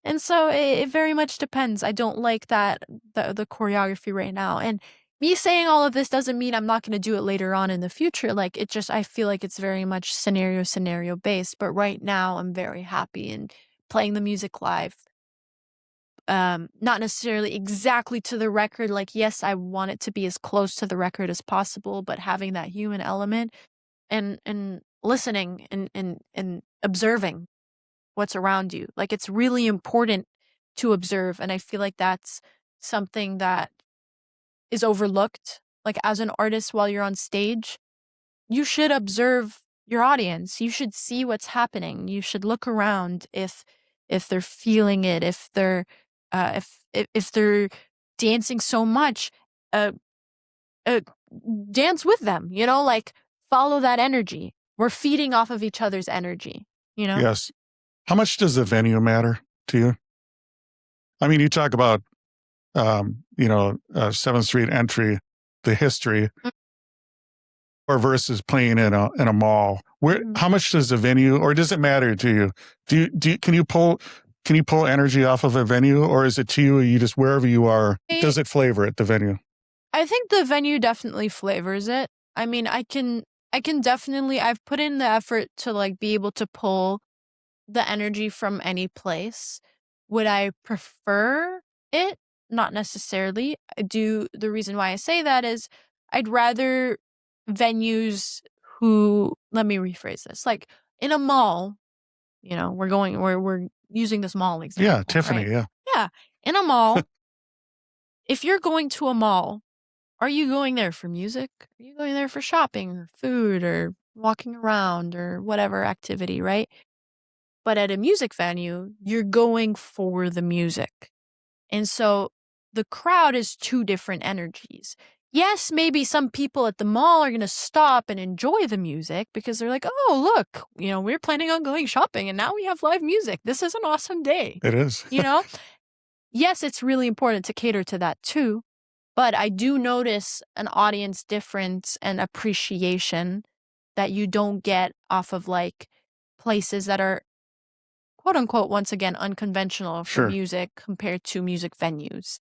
And so it very much depends. I don't like that, the choreography right now. And me saying all of this doesn't mean I'm not going to do it later on in the future. Like I feel like it's very much scenario based. But right now I'm very happy in playing the music live. Not necessarily exactly to the record. Like, yes, I want it to be as close to the record as possible, but having that human element and listening and observing what's around you. Like, it's really important to observe. And I feel like that's something that is overlooked. Like, as an artist, while you're on stage, you should observe your audience. You should see what's happening. You should look around if they're feeling it, if they're if they're dancing so much, uh, dance with them. Like follow that energy. We're feeding off of each other's energy. Yes. How much does the venue matter to you? I mean, you talk about 7th Street Entry, the history, or versus playing in a mall. How much does the venue, or does it matter to you? Can you pull energy off of a venue, or is it to you just wherever you are? Does it flavor it, the venue? I think the venue definitely flavors it. I mean, I can definitely, I've put in the effort to like be able to pull the energy from any place. Would I prefer it? Not necessarily. The reason why I say that is I'd rather venues let me rephrase this. Like in a mall, we're using this mall example. Yeah, Tiffany, right? Yeah. In a mall, if you're going to a mall, are you going there for music? Are you going there for shopping or food or walking around or whatever activity, right? But at a music venue, you're going for the music. And so the crowd is two different energies. yes, maybe some people at the mall are going to stop and enjoy the music because they're like, oh, look, we're planning on going shopping and now we have live music. This is an awesome day. It is. Yes, it's really important to cater to that too. But I do notice an audience difference and appreciation that you don't get off of like places that are quote unquote, once again, unconventional for Sure. music compared to music venues.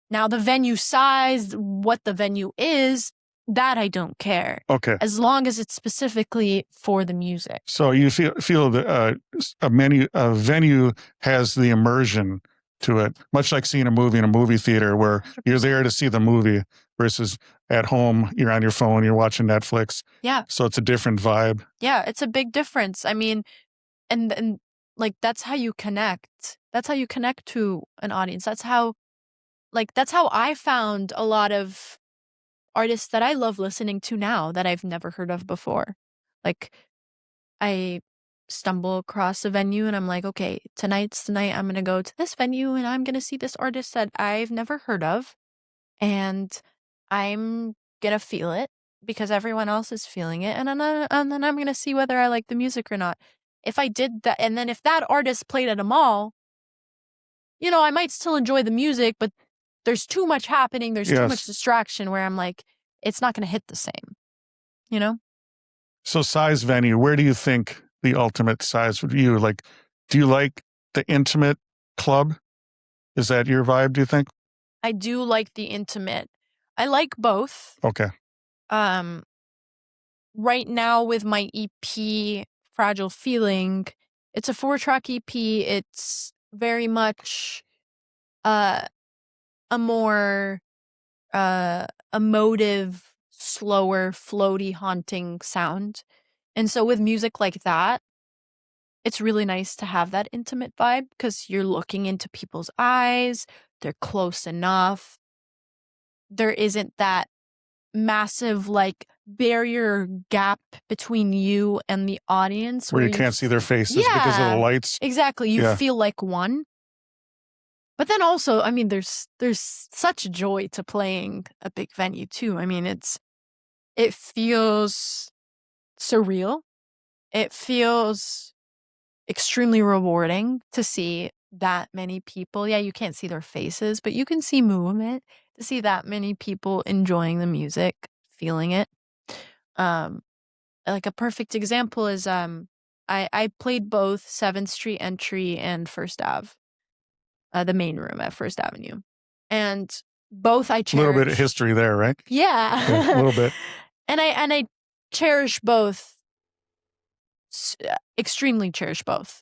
Now, the venue size, what the venue is, that I don't care. Okay. As long as it's specifically for the music. So you feel that a venue has the immersion to it, much like seeing a movie in a movie theater where you're there to see the movie versus at home, you're on your phone, you're watching Netflix. Yeah. So it's a different vibe. Yeah, it's a big difference. I mean, and like that's how you connect. That's how you connect to an audience. That's how I found a lot of artists that I love listening to now that I've never heard of before. Like I stumble across a venue and I'm like, okay, tonight's the night I'm going to go to this venue and I'm going to see this artist that I've never heard of. And I'm going to feel it because everyone else is feeling it. And then I'm going to see whether I like the music or not. If I did that, and then if that artist played at a mall, I might still enjoy the music, but there's too much happening. There's too much distraction where I'm like, it's not going to hit the same, So size venue, where do you think the ultimate size would you like? Do you like the intimate club? Is that your vibe, do you think? I do like the intimate. I like both. Okay. Right now with my EP, Fragile Feeling, it's a 4-track EP. It's very much a more emotive, slower, floaty, haunting sound. And so with music like that, it's really nice to have that intimate vibe because you're looking into people's eyes. They're close enough. There isn't that massive like barrier gap between you and the audience Where you can't see their faces because of the lights. Exactly. You feel like one. But then also, I mean, there's such joy to playing a big venue too. I mean, it feels surreal. It feels extremely rewarding to see that many people. Yeah, you can't see their faces, but you can see movement. To see that many people enjoying the music, feeling it. Like a perfect example is I played both 7th Street Entry and First Ave, the main room at First Avenue, and both I cherish. A little bit of history there, right? Yeah, a little bit. And I cherish both. Extremely cherish both,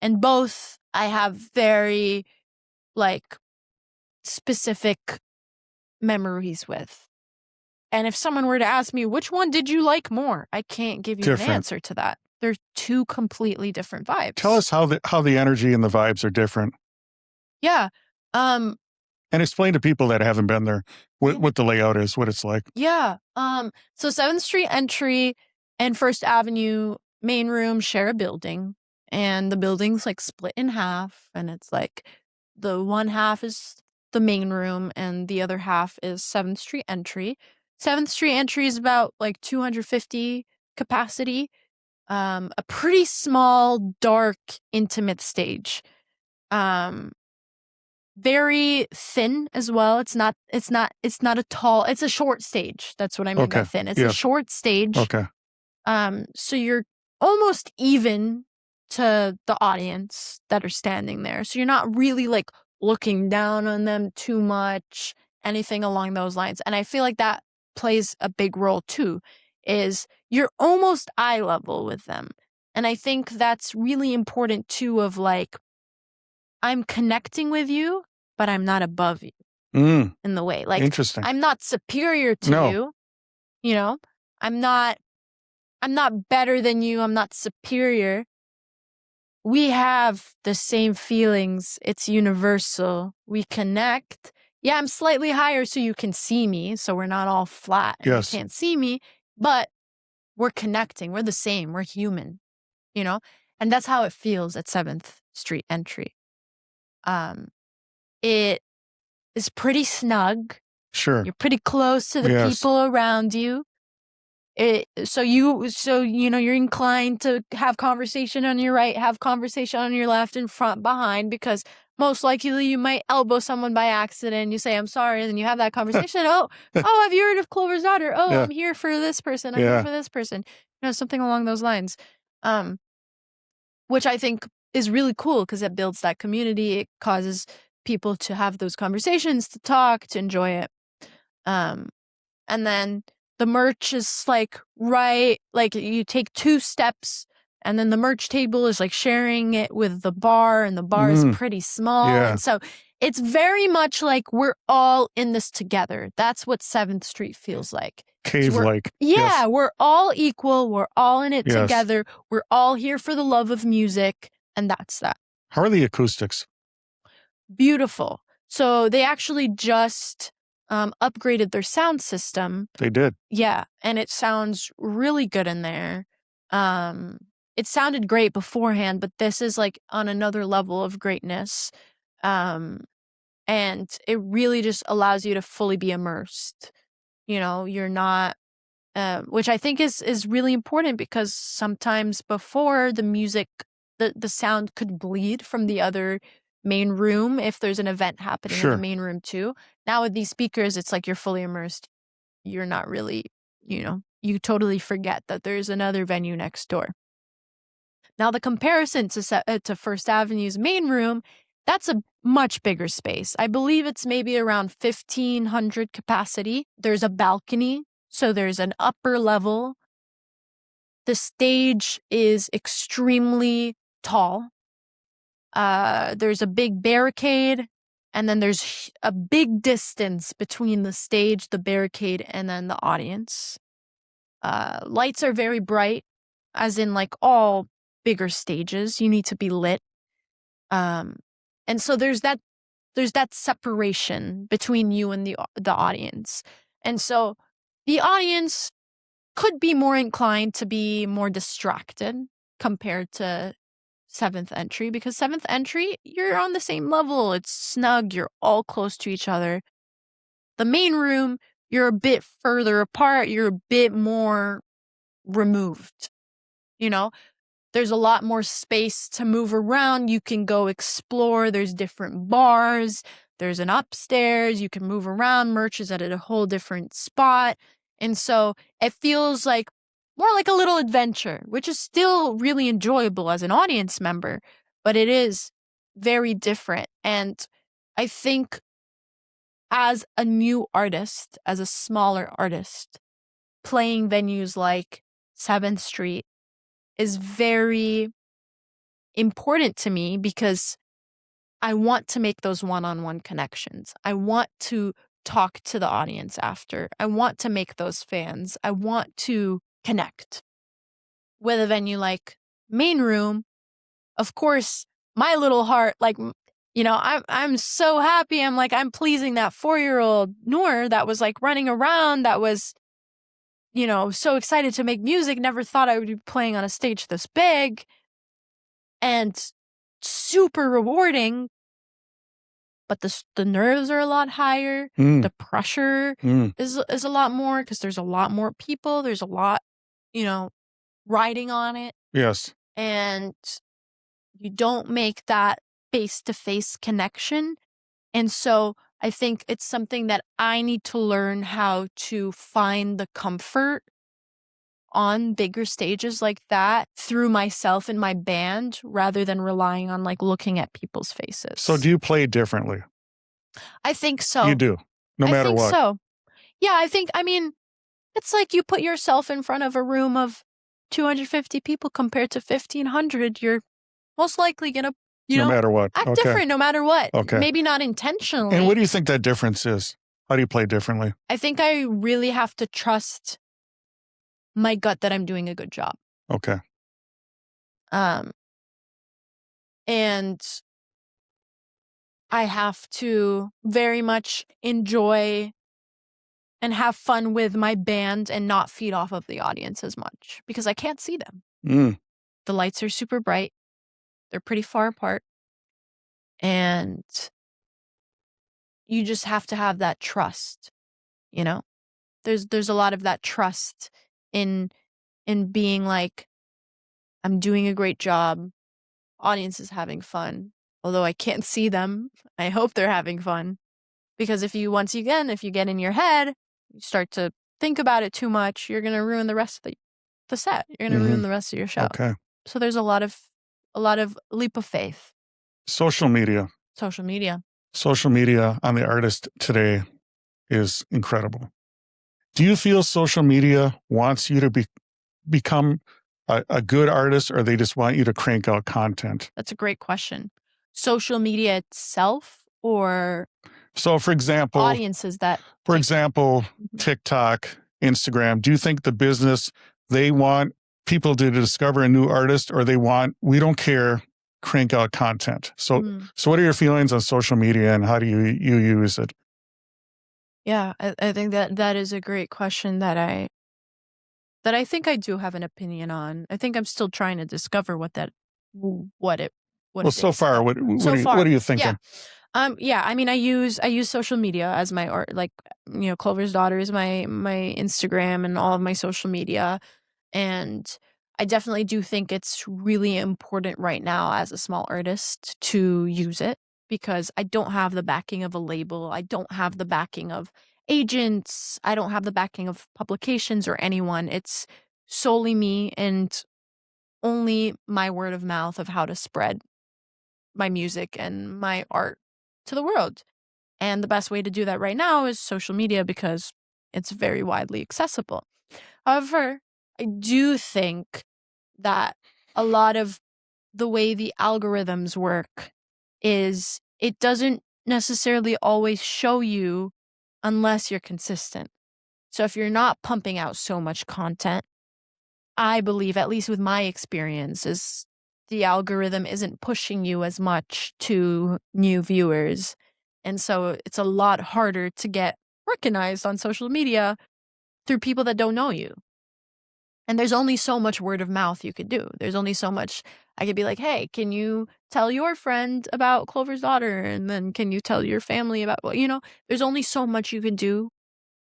and both I have very like specific memories with. And if someone were to ask me, which one did you like more? I can't give you an answer to that. They're two completely different vibes. Tell us how the energy and the vibes are different. Yeah. And explain to people that haven't been there what the layout is, what it's like. Yeah. So 7th Street Entry and First Avenue main room share a building. And the building's like split in half. And it's like the one half is the main room and the other half is 7th Street Entry. 7th Street Entry is about like 250 capacity. A pretty small, dark, intimate stage. Very thin as well. It's not a tall, it's a short stage. That's what I mean by thin. It's a short stage. Okay. So you're almost even to the audience that are standing there. So you're not really like looking down on them too much, anything along those lines. And I feel like that plays a big role too, is you're almost eye level with them. And I think that's really important too, of like, I'm connecting with you, but I'm not above you in the way. Like, interesting. I'm not superior to you. I'm not better than you. I'm not superior. We have the same feelings. It's universal. We connect. Yeah, I'm slightly higher so you can see me. So we're not all flat and you can't see me, but we're connecting. We're the same. We're human, and that's how it feels at 7th Street Entry. It is pretty snug Sure. You're pretty close to the Yes. people around you. So you're inclined to have conversation on your right, have conversation on your left, and front, behind, because most likely you might elbow someone by accident. You say, I'm sorry, and then you have that conversation. Oh, have you heard of Clover's daughter? Oh, Yeah. I'm here for this person. I'm here Yeah. for this person. Something along those lines. Which I think is really cool because it builds that community. It causes people to have those conversations, to talk, to enjoy it. And then the merch is like you take 2 steps, and then the merch table is like sharing it with the bar, and the bar is pretty small. Yeah. And so it's very much like we're all in this together. That's what 7th Street feels like. Cave-like. Yeah, Yes. we're all equal. We're all in it Yes. together. We're all here for the love of music, and that's that. How are the acoustics? Beautiful. So they actually just upgraded their sound system. They did. Yeah, and it sounds really good in there. It sounded great beforehand, but this is like on another level of greatness. And it really just allows you to fully be immersed. You're not, which I think is really important, because sometimes before the music, the sound could bleed from the other main room if there's an event happening in the main room too. Now with these speakers, it's like you're fully immersed. You're not really, you totally forget that there's another venue next door. Now the comparison to First Avenue's main room, that's a much bigger space. I believe it's maybe around 1,500 capacity. There's a balcony, so there's an upper level. The stage is extremely tall. There's a big barricade, and then there's a big distance between the stage, the barricade, and then the audience. Lights are very bright, as in like all bigger stages, you need to be lit. And so there's that separation between you and the audience. And so the audience could be more inclined to be more distracted compared to 7th Entry, because 7th Entry, you're on the same level. It's snug. You're all close to each other. The main room, you're a bit further apart. You're a bit more removed. There's a lot more space to move around. You can go explore. There's different bars. There's an upstairs. You can move around. Merch is at a whole different spot. And so it feels like more like a little adventure, which is still really enjoyable as an audience member, but it is very different. And I think as a new artist, as a smaller artist, playing venues like 7th Street is very important to me, because I want to make those one-on-one connections. I want to talk to the audience after. I want to make those fans. I want to connect. With a venue like Main Room, of course, my little heart, I'm so happy. I'm pleasing that 4-year-old Noor that was like running around, that was, so excited to make music, never thought I would be playing on a stage this big, and super rewarding. But the nerves are a lot higher. The pressure is a lot more, because there's a lot more people. There's a lot, riding on it. Yes. And you don't make that face-to-face connection. And so I think it's something that I need to learn how to find the comfort on bigger stages like that through myself and my band, rather than relying on looking at people's faces. So do you play differently? I think so. You do, no matter what. I think so. Yeah, it's like you put yourself in front of a room of 250 people compared to 1,500. You're most likely going to, no matter what. Act different no matter what. Okay. Maybe not intentionally. And what do you think that difference is? How do you play differently? I think I really have to trust my gut that I'm doing a good job. Okay. And I have to very much enjoy and have fun with my band and not feed off of the audience as much, because I can't see them. The lights are super bright. They're pretty far apart. And you just have to have that trust you know? There's a lot of that trust in being like, I'm doing a great job. Audience is having fun. Although I can't see them, I hope they're having fun. Because if you get in your head, you start to think about it too much, you're gonna ruin the rest of the set. You're gonna ruin the rest of your show. Okay. So there's a lot of leap of faith. Social media. Social media. Social media on the artist today is incredible. Do you feel social media wants you to become a good artist, or they just want you to crank out content? That's a great question. Social media itself, or So, for example, audiences that TikTok, Instagram, do you think the business, they want people to discover a new artist, or they want, we don't care, crank out content? So what are your feelings on social media, and how do you use it? Yeah, I think that is a great question that I think I do have an opinion on. I think I'm still trying to discover what it So is. far, what are you thinking? Yeah, I mean, I use social media as my art, like, Clover's daughter is my Instagram and all of my social media. And I definitely do think it's really important right now as a small artist to use it, because I don't have the backing of a label. I don't have the backing of agents. I don't have the backing of publications or anyone. It's solely me and only my word of mouth of how to spread my music and my art to the world. And the best way to do that right now is social media, because it's very widely accessible. However, I do think that a lot of the way the algorithms work is it doesn't necessarily always show you unless you're consistent. So if you're not pumping out so much content, I believe, at least with my experience, is the algorithm isn't pushing you as much to new viewers. And so it's a lot harder to get recognized on social media through people that don't know you. And there's only so much word of mouth you could do. There's only so much I could be like, hey, can you tell your friend about Clover's daughter? And then can you tell your family about, there's only so much you can do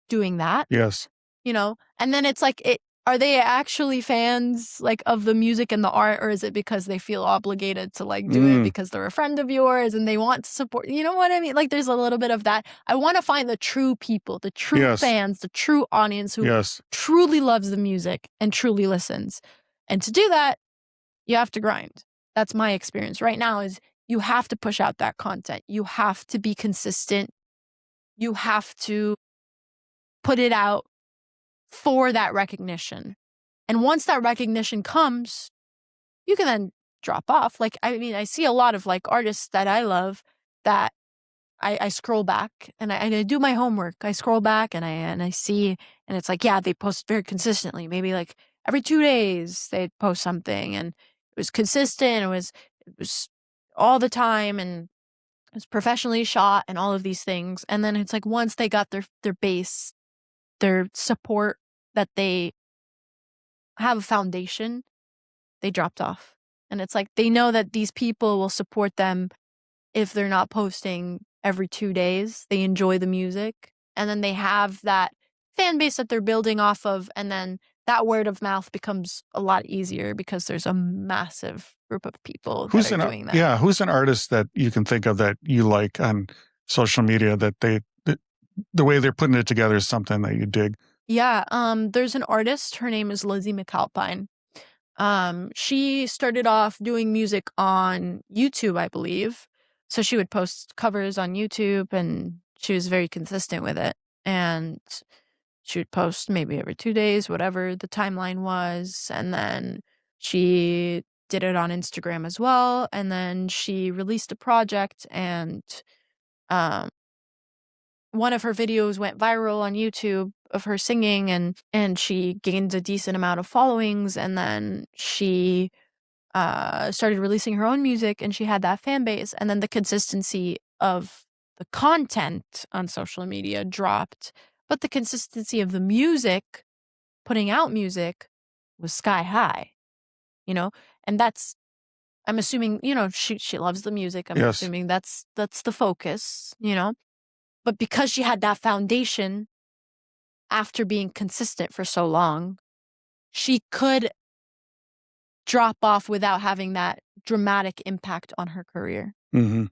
doing that. Yes. And then it's like, are they actually fans like of the music and the art, or is it because they feel obligated to like do it because they're a friend of yours and they want to support, you know what I mean? Like, there's a little bit of that. I want to find the true people, the true fans, the true audience who truly loves the music and truly listens. And to do that, you have to grind. That's my experience right now, is you have to push out that content. You have to be consistent. You have to put it out for that recognition. And once that recognition comes, you can then drop off. Like, I mean, I see a lot of like artists that I love that I scroll back and I do my homework. I scroll back and I see, and it's like, yeah, they post very consistently. Maybe like every 2 days they'd post something, and it was consistent. It was all the time, and it was professionally shot and all of these things. And then it's like, once they got their base, their support, that they have a foundation, they dropped off. And it's like, they know that these people will support them if they're not posting every 2 days. They enjoy the music. And then they have that fan base that they're building off of. And then that word of mouth becomes a lot easier because there's a massive group of people that are doing that. Yeah. Who's an artist that you can think of that you like on social media, that the way they're putting it together is something that you dig? Yeah. There's an artist. Her name is Lizzie McAlpine. She started off doing music on YouTube, I believe. So she would post covers on YouTube, and she was very consistent with it. And she would post maybe every 2 days, whatever the timeline was. And then she did it on Instagram as well. And then she released a project, and one of her videos went viral on YouTube of her singing, and she gained a decent amount of followings. And then she started releasing her own music, and she had that fan base. And then the consistency of the content on social media dropped, but the consistency of the music, putting out music, was sky high, and I'm assuming, she loves the music. I'm assuming that's the focus, but because she had that foundation, after being consistent for so long, she could drop off without having that dramatic impact on her career. Mm-hmm.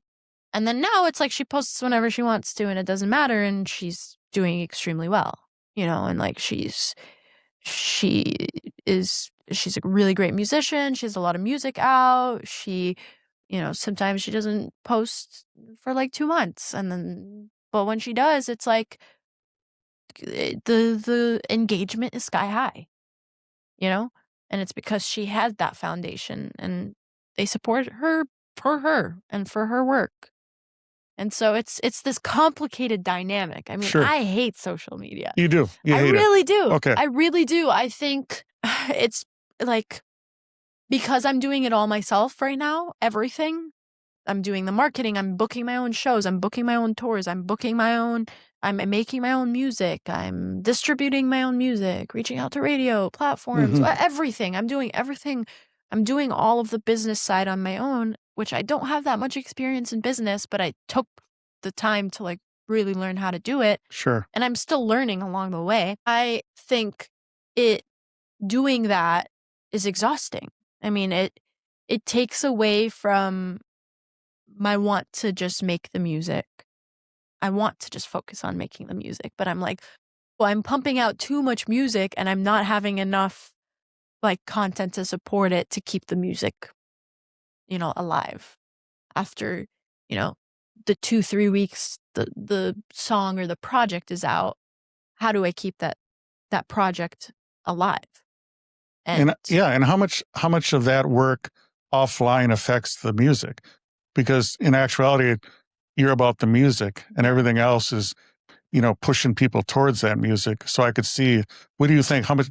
And then now it's like she posts whenever she wants to and it doesn't matter, and she's doing extremely well, and like she's a really great musician. She has a lot of music out. Sometimes she doesn't post for like 2 months, but when she does, it's like the engagement is sky high, and it's because she had that foundation and they support her for her and for her work. And so it's this complicated dynamic. I mean, Sure. I hate social media. You do. You I hate really it. do. Okay. I really do. I think it's like, because I'm doing it all myself right now, everything. I'm doing the marketing, I'm booking my own shows, I'm booking my own tours, I'm making my own music, I'm distributing my own music, reaching out to radio, platforms, everything. I'm doing everything. I'm doing all of the business side on my own, which I don't have that much experience in business, but I took the time to like really learn how to do it. Sure. And I'm still learning along the way. I think doing that is exhausting. I mean, it takes away from my want to just make the music. I want to just focus on making the music, but I'm like, well, I'm pumping out too much music and I'm not having enough like content to support it to keep the music, alive. After, the 2-3 weeks the song or the project is out, how do I keep that project alive? And how much of that work offline affects the music? Because in actuality, you're about the music and everything else is, pushing people towards that music. So I could see, what do you think? How much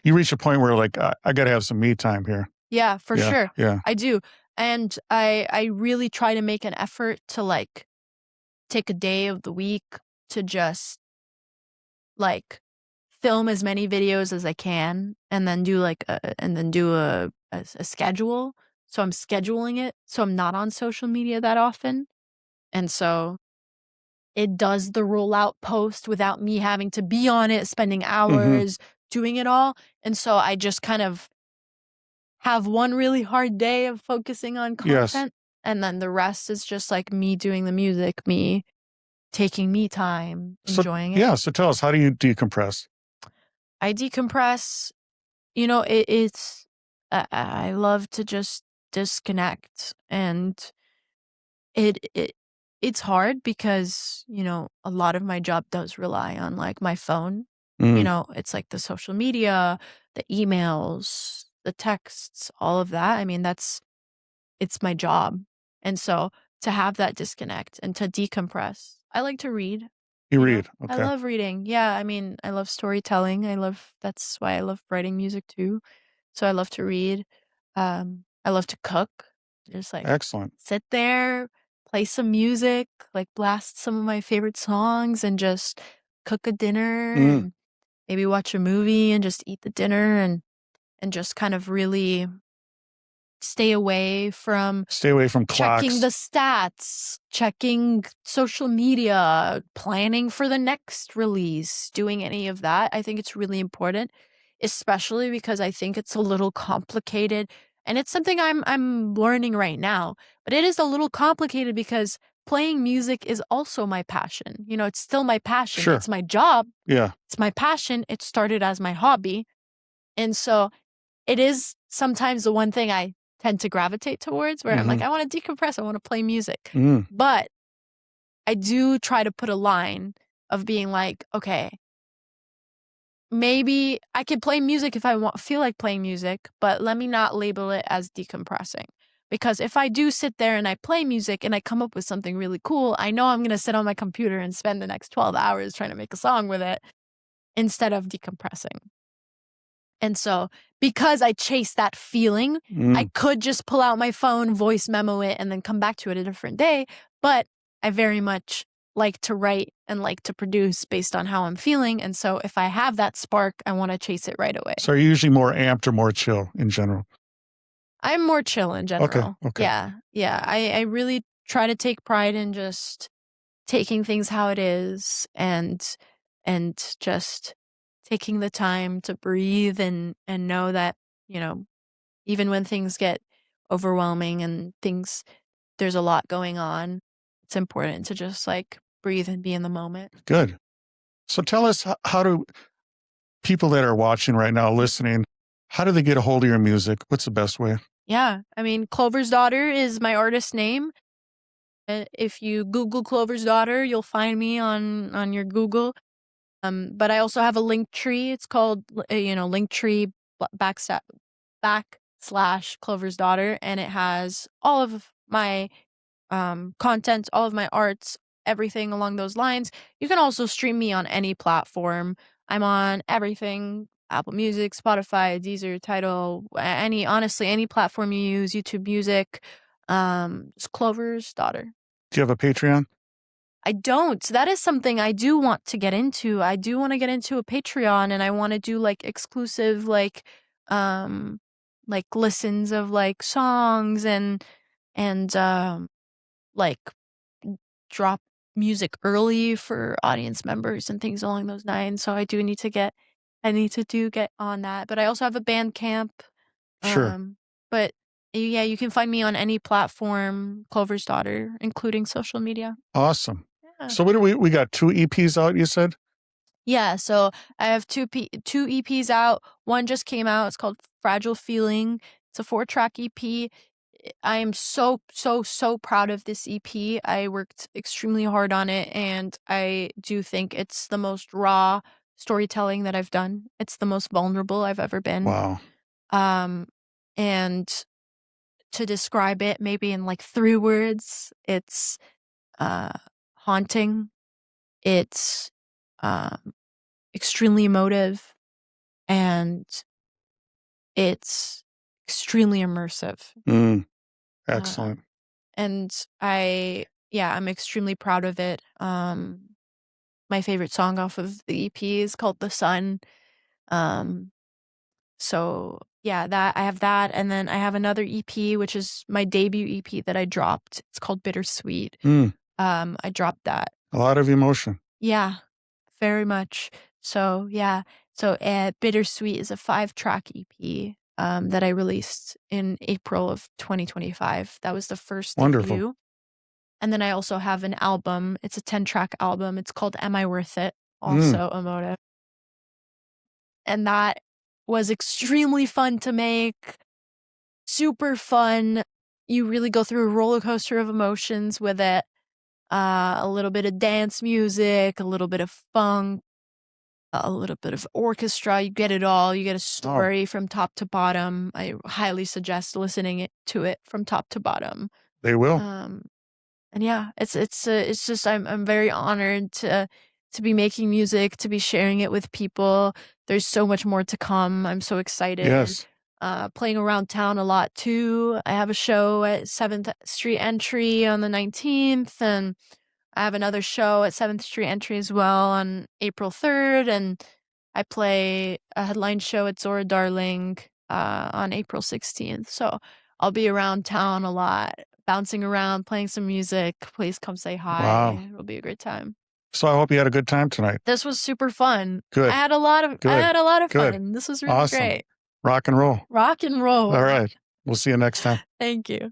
you reach a point where like, I got to have some me time here. Yeah, for sure. Yeah. I do. And I really try to make an effort to like take a day of the week to just like film as many videos as I can and then do a schedule. So I'm scheduling it. So I'm not on social media that often. And so it does the rollout post without me having to be on it, spending hours doing it all. And so I just kind of have one really hard day of focusing on content. Yes. And then the rest is just like me doing the music, me taking me time, enjoying it. Yeah. So tell us, how do you decompress? I decompress. I love to just disconnect, and it's hard because, a lot of my job does rely on like my phone. It's like the social media, the emails, the texts, all of that. I mean, it's my job. And so to have that disconnect and to decompress, I like to read. You read. I Okay. love reading. Yeah. I mean, I love storytelling. That's why I love writing music too. So I love to read. I love to cook. Just like Excellent. sit there, play some music, like blast some of my favorite songs and just cook a dinner and maybe watch a movie and just eat the dinner and just kind of really stay away from clocks. checking the stats, checking social media, planning for the next release, doing any of that. I think it's really important, especially because I think it's a little complicated, and it's something I'm learning right now. But it is a little complicated because playing music is also my passion. It's still my passion. Sure. It's my job. Yeah. It's my passion. It started as my hobby. And so it is sometimes the one thing I tend to gravitate towards, where I'm like, I want to decompress. I want to play music. But I do try to put a line of being like, okay, maybe I could play music if I feel like playing music, but let me not label it as decompressing. Because if I do sit there and I play music and I come up with something really cool, I know I'm going to sit on my computer and spend the next 12 hours trying to make a song with it instead of decompressing. And so because I chase that feeling, I could just pull out my phone, voice memo it, and then come back to it a different day. But I very much like to write and like to produce based on how I'm feeling. And so if I have that spark, I want to chase it right away. So are you usually more amped or more chill in general? I'm more chill in general. Okay. Yeah. Yeah. I really try to take pride in just taking things how it is and and just taking the time to breathe and know that, even when things get overwhelming and there's a lot going on, it's important to just like breathe and be in the moment. Good. So tell us, how do people that are watching right now, listening, how do they get a hold of your music? What's the best way? Yeah, I mean, Clover's Daughter is my artist name. If you Google Clover's Daughter, you'll find me on your Google. But I also have a link tree. It's called, Linktree backslash Clover's Daughter, and it has all of my content, all of my arts, everything along those lines. You can also stream me on any platform. I'm on everything: Apple Music, Spotify, Deezer, Tidal, honestly, any platform you use, YouTube Music. Just Clover's Daughter. Do you have a Patreon? I don't. That is something I do want to get into. I do want to get into a Patreon, and I want to do like exclusive like listens of like songs and like drop music early for audience members and things along those lines. So I need to get on that. But I also have a Bandcamp. Sure. But yeah, you can find me on any platform, Clover's Daughter, including social media. Awesome. Yeah. So what do we got 2 EPs out, you said? Yeah, so I have two EPs out. One just came out. It's called Fragile Feeling. It's a 4-track EP. I am so proud of this EP. I worked extremely hard on it, and I do think it's the most raw storytelling that I've done. It's the most vulnerable I've ever been. Wow. And to describe it maybe in like 3 words, it's haunting. It's extremely emotive, and it's extremely immersive. Excellent. And I'm extremely proud of it. My favorite song off of the EP is called The Sun. So yeah, that I have that, and then I have another EP, which is my debut EP that I dropped. It's called Bittersweet. I dropped that. A lot of emotion. Yeah, very much. So yeah. So Bittersweet is a 5-track EP that I released in April of 2025. That was the first Wonderful. debut. And then I also have an album. It's a 10-track album. It's called Am I Worth It? Also emotive. And that was extremely fun to make. Super fun. You really go through a roller coaster of emotions with it. A little bit of dance music, a little bit of funk, a little bit of orchestra. You get it all. You get a story from top to bottom. I highly suggest listening to it from top to bottom. They will. And yeah, it's just I'm very honored to be making music, to be sharing it with people. There's so much more to come. I'm so excited. Yes. Playing around town a lot too. I have a show at 7th Street Entry on the 19th, and I have another show at 7th Street Entry as well on April 3rd, and I play a headline show at Zora Darling on April 16th. So I'll be around town a lot, bouncing around, playing some music. Please come say hi. Wow. It'll be a great time. So I hope you had a good time tonight. This was super fun. Good. I had a lot of fun. This was really Awesome. great. Rock and roll. Rock and roll. All right. We'll see you next time. Thank you.